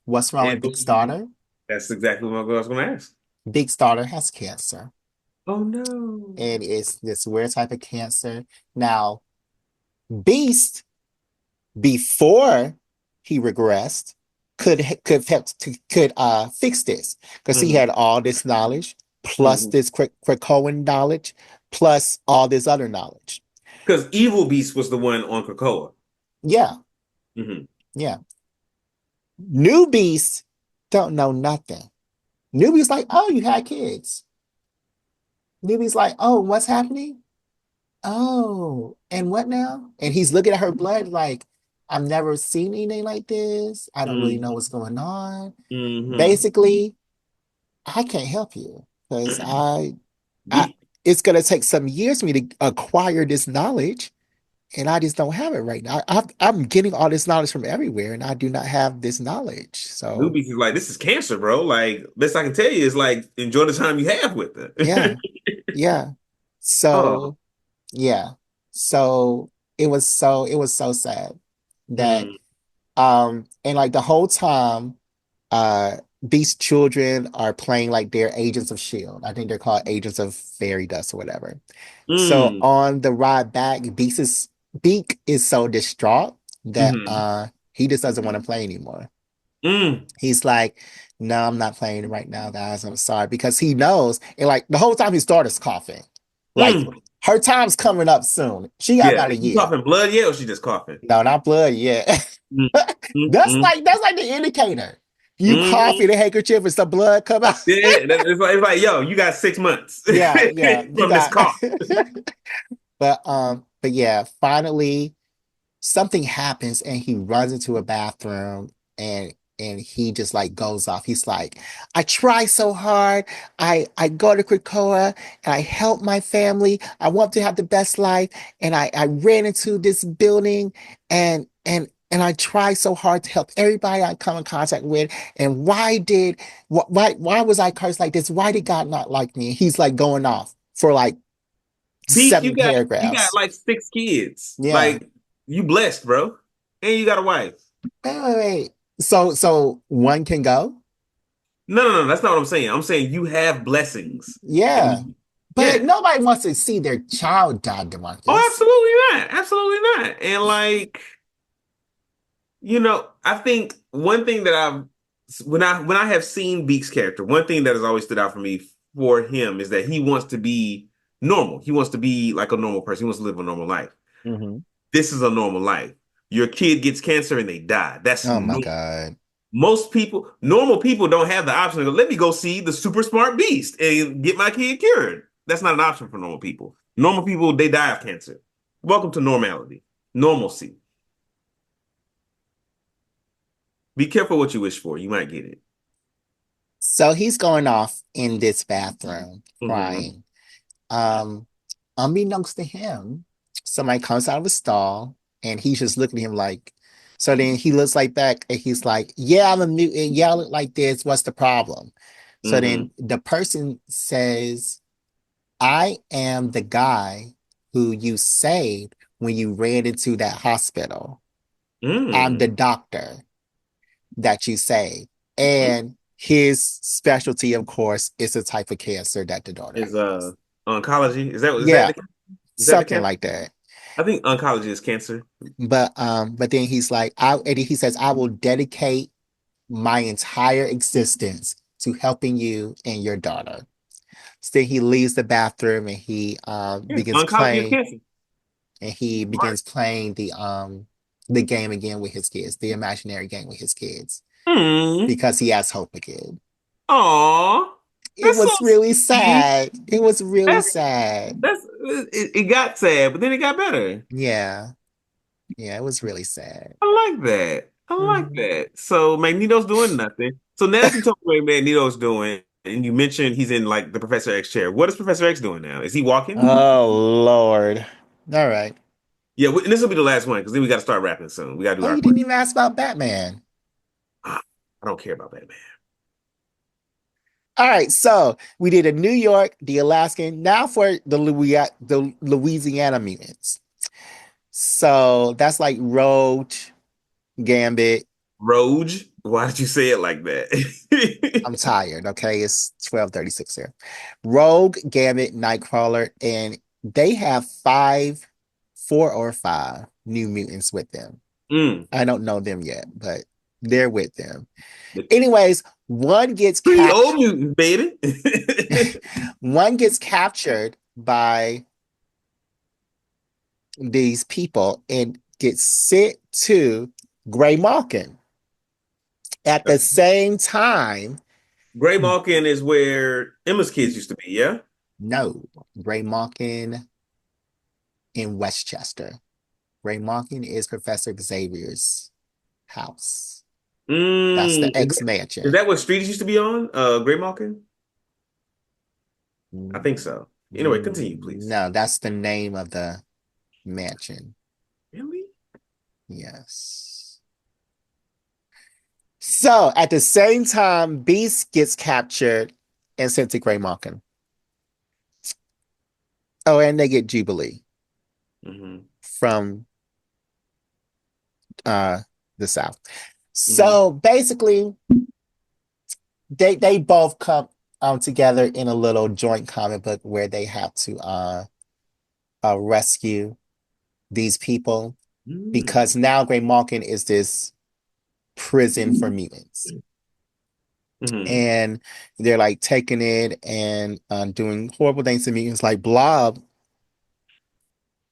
What's wrong with And Beak's daughter? that's exactly what I was going to ask. Beak's daughter has cancer, Oh no. and it's this weird type of cancer. Now, Beast, before he regressed, could fix this because he Hmm. had all this knowledge, plus Hmm. this Krakoan knowledge, plus all this other knowledge. Because Evil Beast was the one on Krakoa. Yeah, Hmm. yeah. New Beast don't know nothing. Newbie's like, oh, you had kids. Newbie's like, oh, what's happening? Oh, and what now? And he's looking at her blood like, I've never seen anything like this. I don't really know Hmm. what's going on. Hmm. Basically, I can't help you because I, Ye- it's gonna take some years for me to acquire this knowledge, and I just don't have it right now. I'm getting all this knowledge from everywhere, and I do not have this knowledge. So Newbies is like, this is cancer, bro. Like, best I can tell you is like, enjoy the time you have with yeah, it. yeah. Oh. So yeah. So it was so sad that Mm, and like the whole time these children are playing like they're agents of Shield. I think they're called agents of fairy dust or whatever. So mm, on the ride back, Beak is so distraught that mm, he just doesn't want to play anymore. mm, He's like, no, I'm not playing right now, guys. I'm sorry. Because he knows, and like the whole time his daughter's coughing. Like mm. her time's coming up soon. She got Yeah, about a is she year. coughing blood yet, or she just coughing? No, not blood yet. Mm, mm, mm, That's like the indicator. You cough mm. in a handkerchief and some blood come out. Yeah, it's like, yo, you got 6 months Yeah, yeah. You from this got cough. but yeah, finally something happens and he runs into a bathroom and he just like goes off. He's like, I try so hard. I go to Krakoa and I help my family. I want to have the best life. And I ran into this building and I try so hard to help everybody I come in contact with. And why was I cursed like this? Why did God not like me? He's like going off for like Beak, seven you got paragraphs. like 6 kids. Yeah. Like, you blessed, bro. And you got a wife. Wait. So one can go? No, no, no, that's not what I'm saying. I'm saying you have blessings. Yeah. And But yeah. nobody wants to see their child die, Oh, DeMarcus. absolutely not. Absolutely not. And like, I think one thing that when I have seen Beak's character, one thing that has always stood out for me for him is that he wants to be normal. He wants to be like a normal person. He wants to live a normal life. Hmm. This is a normal life. Your kid gets cancer and they die. That's Oh my normal. God. Normal people don't have the option to go, let me go see the super smart beast and get my kid cured. That's not an option for normal people. Normal people, they die of cancer. Welcome to normality, normalcy. Be careful what you wish for. You might get it. So he's going off in this bathroom Hmm. crying. Um, Unbeknownst to him, somebody comes out of a stall and he's just looking at him like, so then he looks like back and he's like, yeah, I'm a mutant. Yeah, I look like this. What's the problem? So then Hmm. the person says, I am the guy who you saved when you ran into that hospital. I'm the Mm. doctor that you saved. And his specialty, of course, is the type of cancer that the daughter Is has. oncology. Is that Yeah, is that the something cancer? like that. I think oncology is cancer. But then he's like, and he says, I will dedicate my entire existence to helping you and your daughter. So then he leaves the bathroom and he Yeah, oncology is cancer. Smart. begins playing the game again with his kids, the imaginary game with his kids, Hmm. because he has hope again. Aw, It that's so was really sweet. sad. It was really That's sad. it got sad, but then it got better. Yeah. Yeah, it was really sad. I like that. I like Mhm. that. So Magneto's doing nothing. So now that you told me what Magneto's doing, and you mentioned he's in like the Professor X chair, what is Professor X doing now? Is he walking? Oh Lord. All right. Yeah, and this will be the last one because then we got to start wrapping soon. We got to do Oh, our you quick. didn't even ask about Batman. I don't care about Batman. All right, so we did a New York, the Alaskan, now for the Louisiana mutants. So that's like Roach, Gambit. Roge, why did you say it like I'm that? tired, okay? It's 12:36 here. Rogue, Gambit, Nightcrawler, and they have four or five new mutants with them. Mm, I don't know them yet, but they're with them. the Anyways, one gets three old captured. mutants, baby. One gets captured by these people and gets sent to Gray Malkin. At the same time, Gray Malkin is where Emma's kids used to be, yeah? no, Gray Malkin in Westchester. Gray Malkin is Professor Xavier's house. That's Mm, the X is mansion. that what street it used to be on? Gray Malkin? I think so. Anyway, continue, please. No, that's the name of the mansion. Really? Yes. So at the same time, Beast gets captured and sent to Gray Malkin. Oh, and they get Jubilee Hmm. from uh the South. Hmm. So basically, they both come together in a little joint comic book where they have to rescue these people Mm. because now Gray Malkin is this prison for mutants. Hmm. And they're like taking it and doing horrible things to mutants like Blob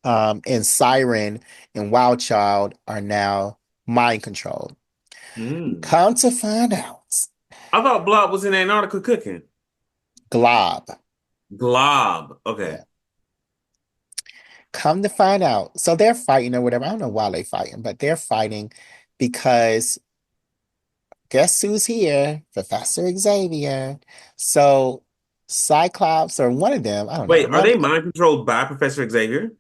and Siren and Wild Child are now mind controlled. Mm. Come to find out, I thought Blob was in Antarctica cooking. Glob. Glob. Okay. Yeah. Come to find out. So they're fighting or whatever. I don't know why they're fighting, but they're fighting because guess who's here? Professor Xavier. So Cyclops or one of them, I don't know. Wait, are they mind controlled by Professor Xavier?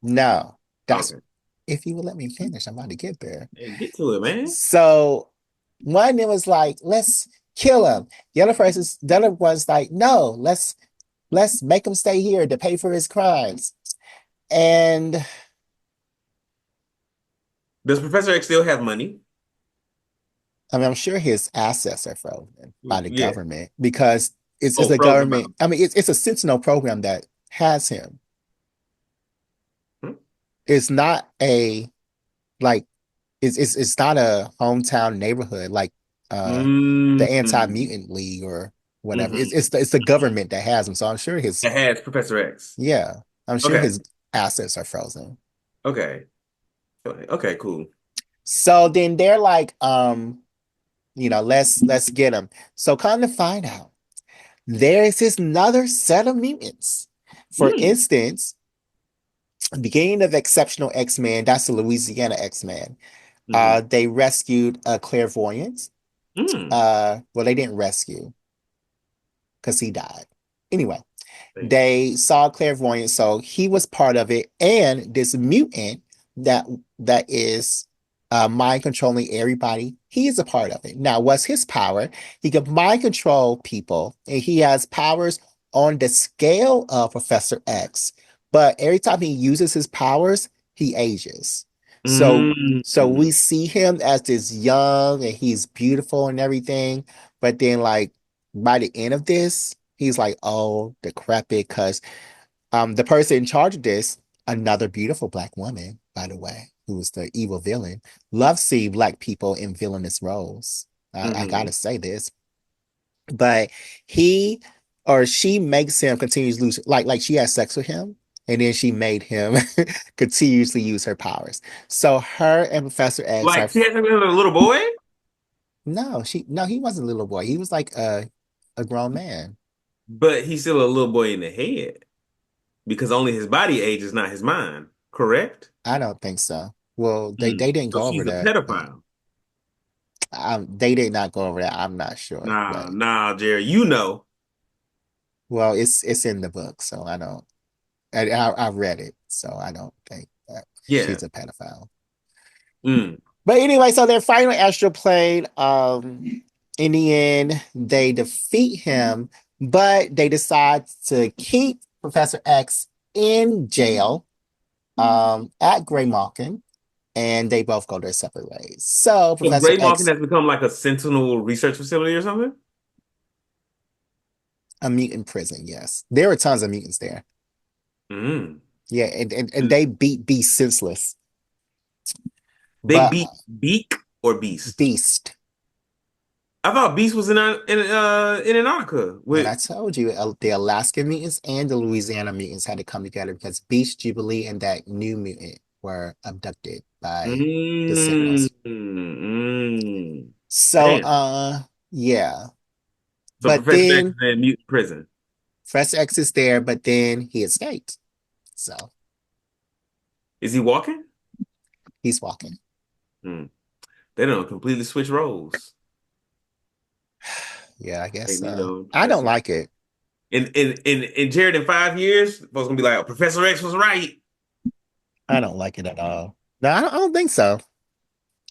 No, that's Okay. if you would let me finish, I'm about to get there. Hey, get to it, man. So one of them was like, let's kill him. The other one's like, no, let's make him stay here to pay for his crimes. And Does Professor X still have money? I mean, I'm sure his assets are frozen by the Yeah. government because it's Oh, a frozen by government. I mean, it's a Sentinel program that has him. hmm? It's not a like it's not a hometown neighborhood like uh the Mm-hmm. Anti-Mutant League or whatever. Mm-hmm. It's the government that has him. So I'm sure his It has Professor X. yeah, I'm sure Okay. his assets are frozen. Okay. Okay, cool. So then they're like, let's get him. So come to find out, there is this another set of mutants. For Mm. instance, beginning of Exceptional X-Men, that's the Louisiana X-Men. Mm-hmm. They rescued a clairvoyant. Mm. Well, they didn't rescue because he died. Anyway, Thank you. they saw clairvoyant, so he was part of it. And this mutant that that is mind controlling everybody, he is a part of it. Now, what's his power? He can mind control people, and he has powers on the scale of Professor X. But every time he uses his powers, he ages. So, so Mm. we see him as this young and he's beautiful and everything, but then like by the end of this, he's like, oh, decrepit, because the person in charge of this, another beautiful black woman, by the way, who was the evil villain. Love seeing black people in villainous roles. I Hmm. gotta say this, but he or she makes him continuously lose, like she has sex with him, and then she made him continuously use her powers. So her and Professor X are Like she had to be a little boy, no, he wasn't a little boy. He was like a grown man. but he's still a little boy in the head because only his body ages, not his mind. Correct? I don't think so. Well, Hmm. they didn't So go over she's a that. pedophile. They did not go over that. I'm not sure, Nah, but nah, Jerry, you know. well, it's in the book, so I don't. I read it, so I don't think that Yeah. she's a pedophile. Mm. But anyway, so their final astral plane. In the end, they defeat him, but they decide to keep Professor X in jail at Grey Malkin, and they both go their separate ways. So So Professor Gray Malkin X, has become like a Sentinel research facility or something? a mutant prison, yes. There were tons of mutants there. Mm. Yeah, and they beat Beast senseless. They But beat Beak or Beast. Beast, I thought Beast was in Antarctica when with. I told you the Alaskan mutants and the Louisiana mutants had to come together because Beast, Jubilee, and that new mutant were abducted by the Mm, Sentinels. mm. So, Damn. yeah. So But Professor X is then in mutant prison. Professor X is there, but then he escaped. So Is he walking? he's walking. Hmm. They don't completely switch roles. Yeah, I guess And so. I don't Professor like it. in Jared in 5 years, folks gonna be like, oh, Professor X was right. I don't like it at all. No, I don't think so.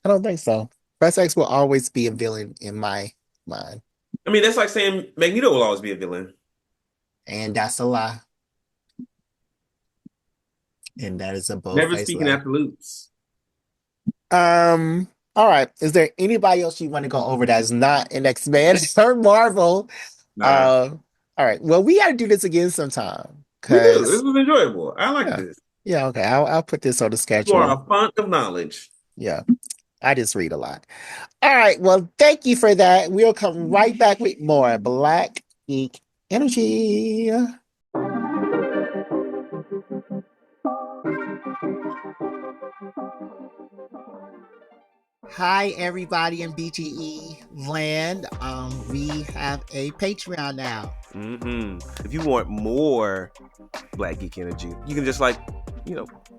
I don't think so. Professor X will always be a villain in my mind. I mean, that's like saying Magneto will always be a villain. And that's a lie. And that is a Never bold-faced speaking lie. absolutes. Um, all right. Is there anybody else you want to go over that's not an X-Men or Marvel? Nah, Uh, all right. Well, we gotta do this again sometime. we do. This Cause was enjoyable. I like yeah. this. Yeah, okay. I'll put this on the You are schedule. a font of knowledge. Yeah. I just read a lot. All right. Well, thank you for that. We'll come right back with more Black Geek Energy. Hi, everybody in BGE land. We have a Patreon now. If you want more Black Geek Energy, you can just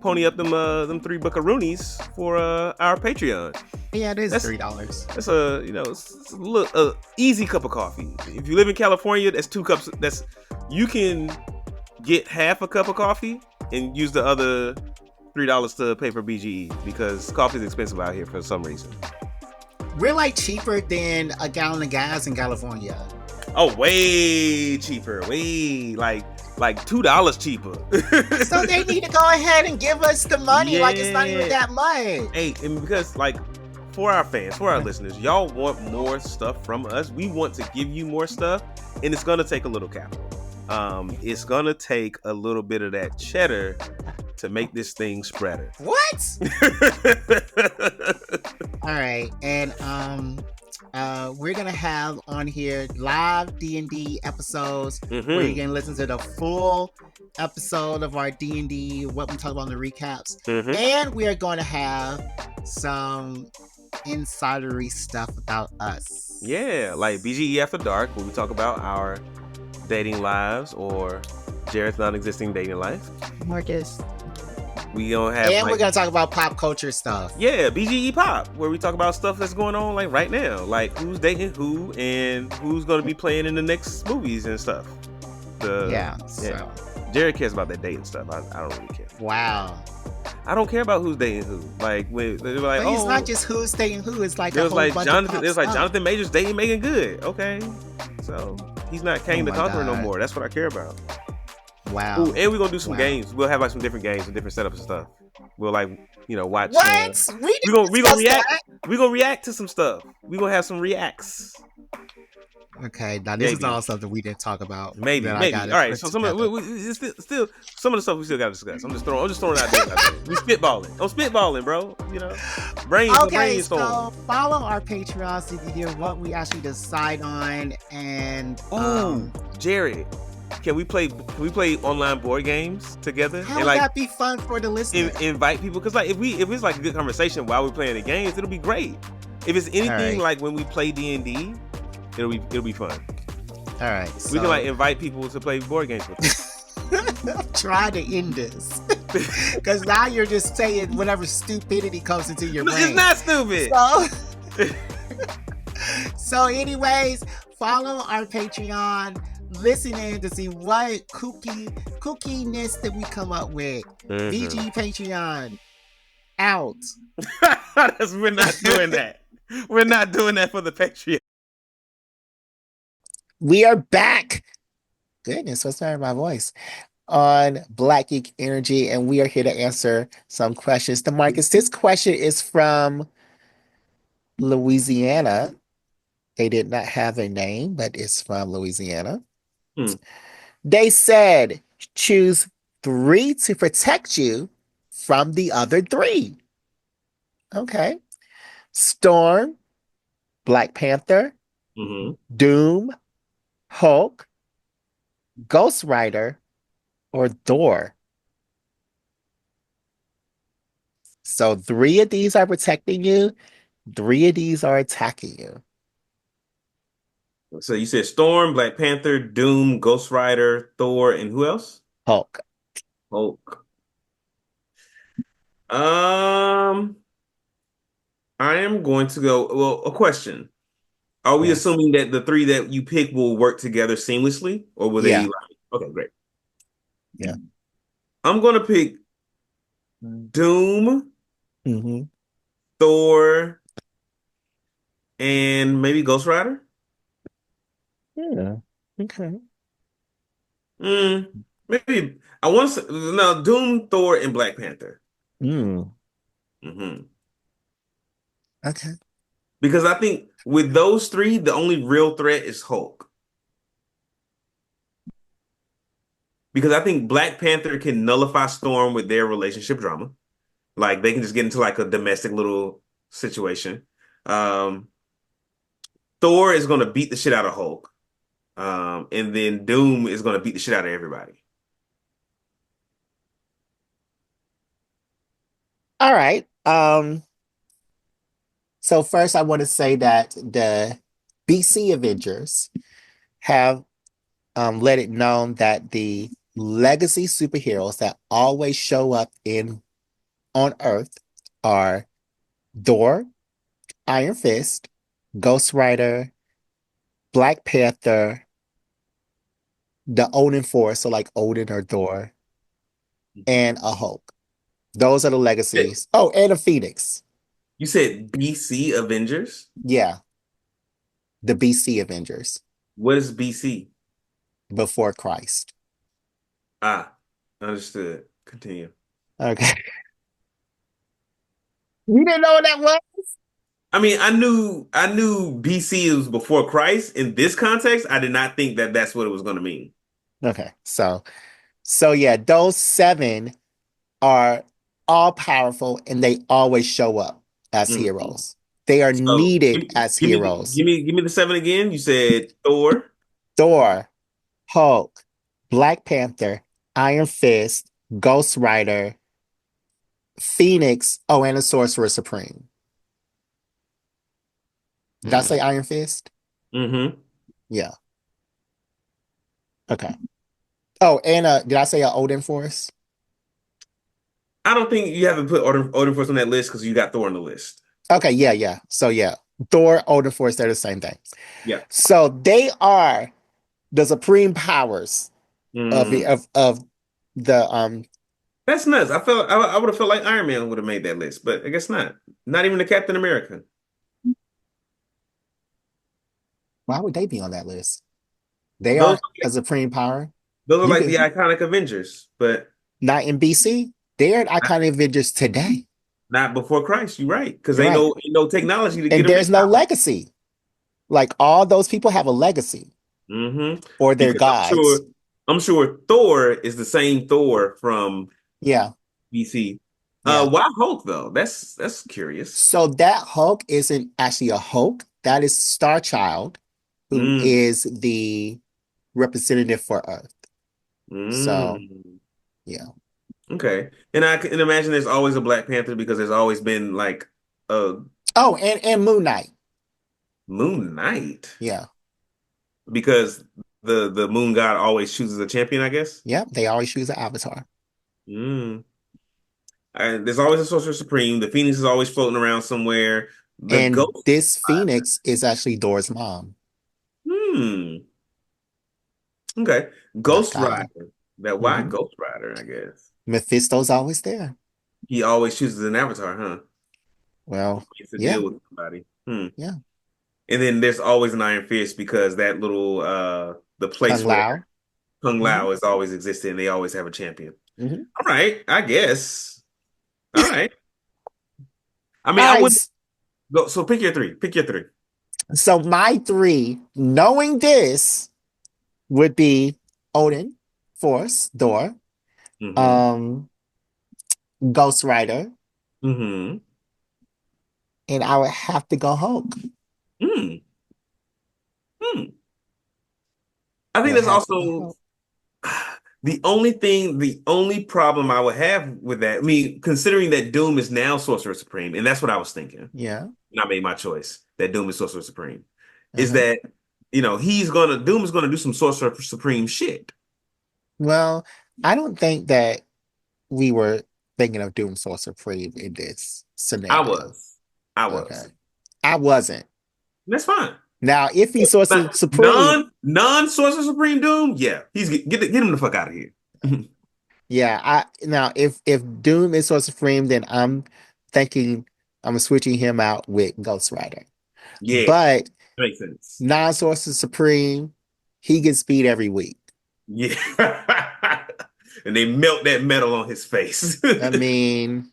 pony up them three buckaroonies for our Patreon. Yeah, it is That's $3. That's it's a little easy cup of coffee. If you live in California, that's 2 cups. You can get half a cup of coffee and use the other $3 to pay for BGE because coffee is expensive out here for some reason. We're like cheaper than a gallon of gas in California. Oh, way cheaper. Way like $2 cheaper. So they need to go ahead and give us the money. Like it's not even that much. Hey, and because for our fans, for our listeners, y'all want more stuff from us. We want to give you more stuff, and it's gonna take a little capital. It's gonna take a little bit of that cheddar to make this thing spreader. What? All right, and we're gonna have on here live D&D episodes where you can listen to the full episode of our D&D, what we talk about in the recaps, and we are going to have some insidery stuff about us. Yeah, like BGE After Dark, where we talk about our dating lives or Jared's non-existing dating life. Marcus. We gonna have, and we're gonna talk about pop culture stuff. Yeah, BGE Pop, where we talk about stuff that's going on like right now, like who's dating who and who's gonna be playing in the next movies and stuff. So. Jared cares about that dating stuff. I don't really care. Wow. I don't care about who's dating who. Like when they're like, but it's not just who's dating who. It's like Jonathan Majors dating Megan Good. Okay, so he's not Kang the Conqueror no more. That's what I care about. Wow. Ooh, and we're gonna do some games. We'll have like some different games and different setups and stuff. We'll watch. What? We gonna react. We gonna react to some stuff. We gonna have some reacts. Okay, now this is Maybe. all something we didn't talk about Maybe, that I maybe. got All to right. put So some of together. it's still some of the stuff we still got to discuss. I'm just throwing ideas out there. We spitballing. I'm spitballing, bro. You know, Okay, brainstorm. so follow our Patreon so you can hear what we actually decide on. And Ooh, Jared, can we play online board games together how and would like that be fun for the listener? invite people? Because like if it's like a good conversation while we're playing the games, it'll be great. If it's anything right. like when we play D&D, it'll be fun. All right, We can like invite people to play board games with us. try to end this because now you're just saying whatever stupidity comes into your brain. It's not stupid. So anyways, follow our Patreon. Listen in to see what kookiness that we come up with. BG Patreon out. We're not doing that. We're not doing that for the Patreon. We are back. Goodness, what's the matter with my voice? On Black Geek Energy, and we are here to answer some questions. DeMarcus, this question is from Louisiana. They did not have a name, but it's from Louisiana. They said, choose 3 to protect you from the other 3. Okay. Storm, Black Panther, Doom, Hulk, Ghost Rider, or Thor. So 3 of these are protecting you. 3 of these are attacking you. So you said Storm, Black Panther, Doom, Ghost Rider, Thor, and who else? Hulk. Hulk. I am going to go. Well, a question. Are we Yes. assuming that the 3 that you pick will work together seamlessly, or will they? Okay, great. Yeah. I'm going to pick Doom, Thor, and maybe Ghost Rider. Yeah. Okay. Maybe I want to no Doom, Thor, and Black Panther. Okay. Because I think with those 3, the only real threat is Hulk. Because I think Black Panther can nullify Storm with their relationship drama. Like they can just get into like a domestic little situation. Thor is going to beat the shit out of Hulk. And then Doom is going to beat the shit out of everybody. All right. So first I want to say that the BC Avengers have let it known that the legacy superheroes that always show up on Earth are Thor, Iron Fist, Ghost Rider, Black Panther, the Odin Force, so like Odin or Thor, and a Hulk. Those are the legacies. Oh, and a Phoenix. You said BC Avengers? Yeah. The BC Avengers. What is BC? Before Christ. Understood. Continue. Okay. You didn't know what that was? I mean, I knew BC was before Christ. In this context, I did not think that that's what it was going to mean. Okay. So yeah, those 7 are all powerful and they always show up as heroes. They are needed as heroes. Give me the 7 again. You said Thor, Hulk, Black Panther, Iron Fist, Ghost Rider, Phoenix, and the Sorcerer Supreme. Did I say Iron Fist? Yeah. Okay. Oh, and did I say Odin Force? I don't think you haven't put Odin Force on that list because you got Thor on the list. Okay, yeah. So yeah, Thor, Odin Force, they're the same thing. Yeah. So they are the supreme powers of the That's nuts. I would have felt like Iron Man would have made that list, but I guess not. Not even the Captain America. Why would they be on that list? They Those are a supreme power. Those are like the iconic Avengers, but not in BC. They're iconic Avengers today. Not before Christ. You're right, because ain't no technology to get and them. There's no legacy. Like all those people have a legacy Mm-hmm. or they're Because gods. I'm sure Thor is the same Thor from Yeah, BC. yeah. Why Hulk though? That's curious. So that Hulk isn't actually a Hulk. That is Star Child, who Mm, is the representative for Earth. So mm. yeah. Okay. And I can imagine there's always a Black Panther because there's always been like a Oh, and Moon Knight. Moon Knight Yeah. because the moon god always chooses a champion, I guess. Yep. They always choose an avatar. Mm. And there's always a Sorcerer Supreme. The Phoenix is always floating around somewhere. The And Ghost this Rider. Phoenix is actually Dora's mom, Hmm. Okay. not Ghost Skylar. Rider. That why Hmm. Ghost Rider, I guess. Mephisto's always there. He always chooses an avatar, huh? Well, He to yeah, deal with somebody. Hmm. yeah. And then there's always an Iron Fist because that little the Kung place where Lao. Kung Hmm. Lao is always existed and they always have a champion. Hmm. All right, I guess. All right. I mean, All I right. wouldn't go. So pick your three. Pick your three. So my three, knowing this, would be Odin, Force, Thor, Mm-hmm. um, Ghost Rider, Mm-hmm. and I would have to go Hulk. Mm. Hmm. I I think would that's have to go also Hulk. the only problem I would have with that. I mean, considering that Doom is now Sorcerer Supreme, and that's what I was thinking. Yeah. And I made my choice that Doom is Sorcerer Supreme. Is Uh-huh. that Doom is gonna do some Sorcerer Supreme shit. Well, I don't think that we were thinking of doing Source Supreme in this I scenario. was. I Okay. was. I wasn't. That's fine. Now, if he's Source Supreme, Non Sorcerer Supreme Doom, yeah, he's get him the fuck out of here. yeah, now if Doom is Source Supreme, then I'm thinking I'm switching him out with Ghost Rider. Yeah, But makes sense. non-Source Supreme, he gets beat every week. Yeah, and they melt that metal on his face. I mean,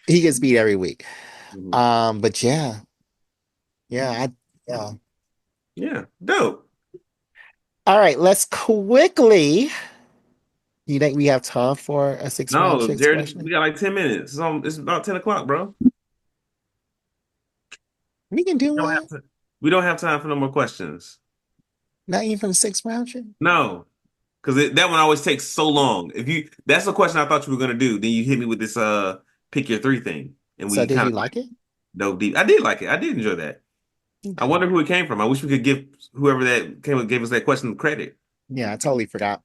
he gets beat every week. Mhm. But yeah, yeah. Yeah, dope. All right, let's quickly. You think we have time for a six round No, six Jared, we question? got like 10 minutes. It's about 10 o'clock, bro. We can do We don't one. have to. We don't have time for no more questions. Not even for the six round shit. No, because that one always takes so long. That's the question I thought you were gonna do. Then you hit me with this pick your three thing, and So we did kind you of like like it? dove deep. I did like it. I did enjoy that. I Okay. wonder who it came from. I wish we could give whoever that gave us that question credit. Yeah, I totally forgot.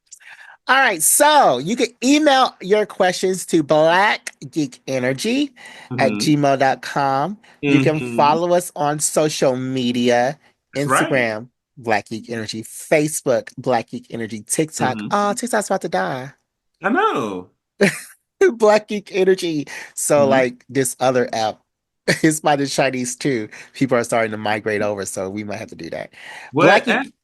All right, so you can email your questions to blackgeekenergy at Hmm. gmail.com. You can Hmm. follow us on social media, That's right. Instagram, Black Geek Energy, Facebook, Black Geek Energy, TikTok. Hmm. Oh, TikTok's about to die. I know. Black Geek Energy. So Hmm. like this other app is by the Chinese too. People are starting to migrate over, so we might have to do that. Black What? Geek,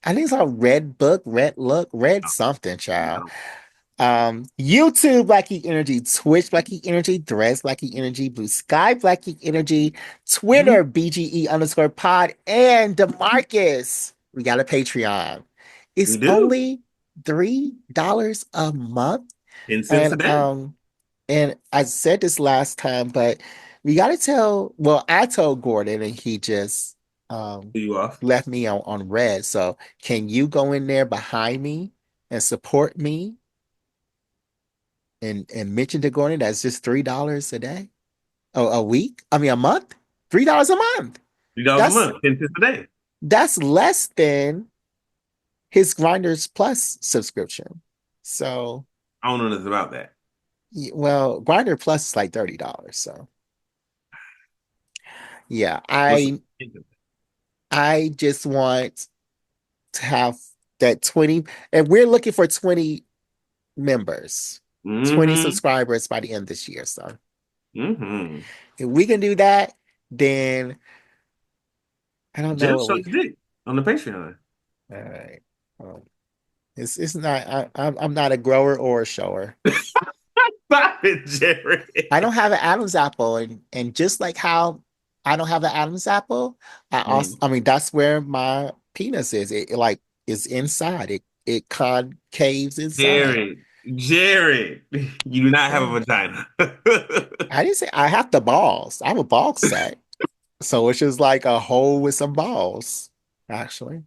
I think it's called Red Book, Red Look, Red something, child. No. YouTube Black Geek Energy, Twitch Black Geek Energy, Threads Black Geek Energy, Blue Sky Black Geek Energy, Mhm. Twitter BGE underscore pod, and DeMarcus. We got a Patreon. It's We do. only $3 a month. 10 cents a And day. I said this last time, but we gotta tell, well, I told Gordon and he just Do you off? left me on red. So can you go in there behind me and support me and mention to Gordon that's just $3 a day? Oh, a week? I mean a month? $3 a month. $3 a That's month, 10 cents a day. that's less than his Grinders Plus subscription. So I don't know nothing about that. well, Grinder Plus is like $30. So yeah, What's I just want to have that 20, and we're looking for 20 members, 20 Mm-hmm. subscribers by the end of this year. So Mm-hmm. if we can do that, then I don't know Jim what suck we. dick on the Patreon. All right. It's not. I'm not a grower or a shower. Stop it, I Jerry. don't have an Adam's apple, and just like how I don't have the Adam's apple. Mm. I mean, that's where my penis is. It like is inside. It concaves inside. Jared, you do not have a Yeah. vagina. I didn't say I have the balls. I have a ball sack. So it's just like a hole with some balls, actually.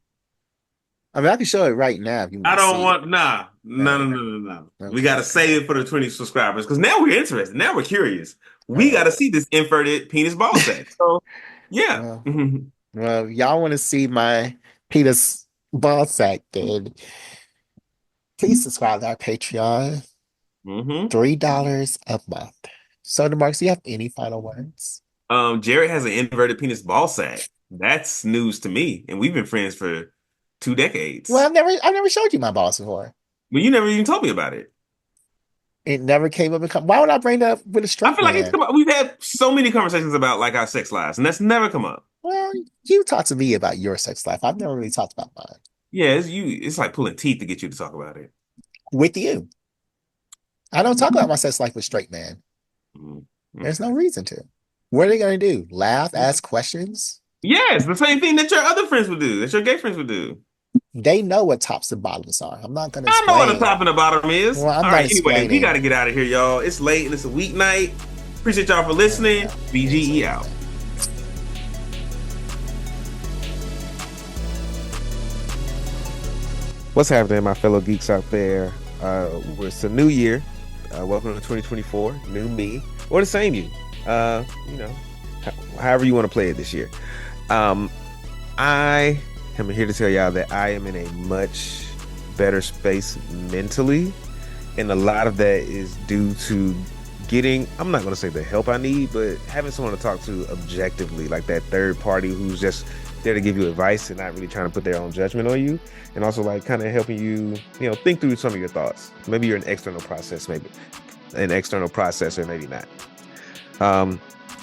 I mean, I can show it right now if you want I to don't see it. want no. We Okay, gotta okay. save it for the 20 subscribers because now we're interested. Now we're curious. We Uh, gotta see this inverted penis ball sack. So yeah. well, well, y'all want to see my penis ball sack, then please subscribe to our Patreon. hmm $3 a month. So, DeMarcus, do you have any final words? Jared has an inverted penis ball sack. That's news to me, and we've been friends for 2 decades. Well, I've never showed you my balls before. But you never even told me about it. It never came up. Why would I bring that up with a I straight feel like it's man? come up. We've had so many conversations about like our sex lives, and that's never come up. Well, you talk to me about your sex life. I've never really talked about mine Yeah, it's like pulling teeth to get you to talk about it. with you. I don't talk about my sex life with straight man. Mm, There's no okay. reason to. What are they going to do? Laugh, ask questions? Yes, the same thing that your other friends would do, that your gay friends would do. They know what tops and bottoms are. I'm not going to I know what the explain. top and the bottom is. Well, I'm All not right, anyway, we got explaining. to get out of here, y'all. It's late and it's a weeknight. Appreciate y'all for listening. Yeah, it is BGE late out. night. What's happening, my fellow geeks out there? It's a new year. Welcome to 2024. New me, or the same you. You know, however you want to play it this year. I am here to tell y'all that I am in a much better space mentally, and a lot of that is due to getting, I'm not going to say the help I need, but having someone to talk to objectively, like that third party who's just there to give you advice and not really trying to put their own judgment on you, and also like kind of helping you, think through some of your thoughts. Maybe you're an external process, maybe an external processor, maybe not.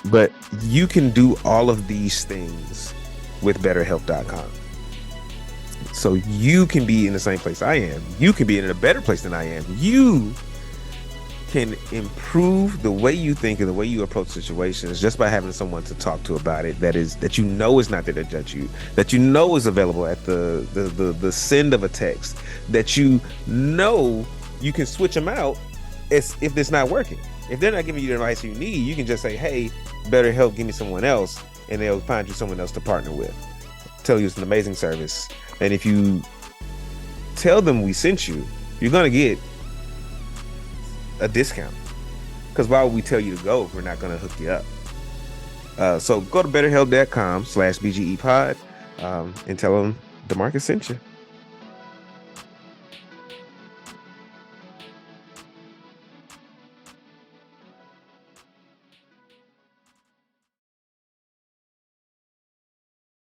But you can do all of these things with betterhelp.com. So you can be in the same place I am. You can be in a better place than I am. You can improve the way you think and the way you approach situations just by having someone to talk to about it that is not there to judge you, that is available at the send of a text, that you can switch them out as if it's not working. If they're not giving you the advice you need, you can just say, hey, better help, give me someone else, and they'll find you someone else to partner with. Tell you it's an amazing service, and if you tell them we sent you, you're gonna get a discount, because why would we tell you to go if we're not going to hook you up? So go to betterhelp.com/bgepod and tell them DeMarcus sent you.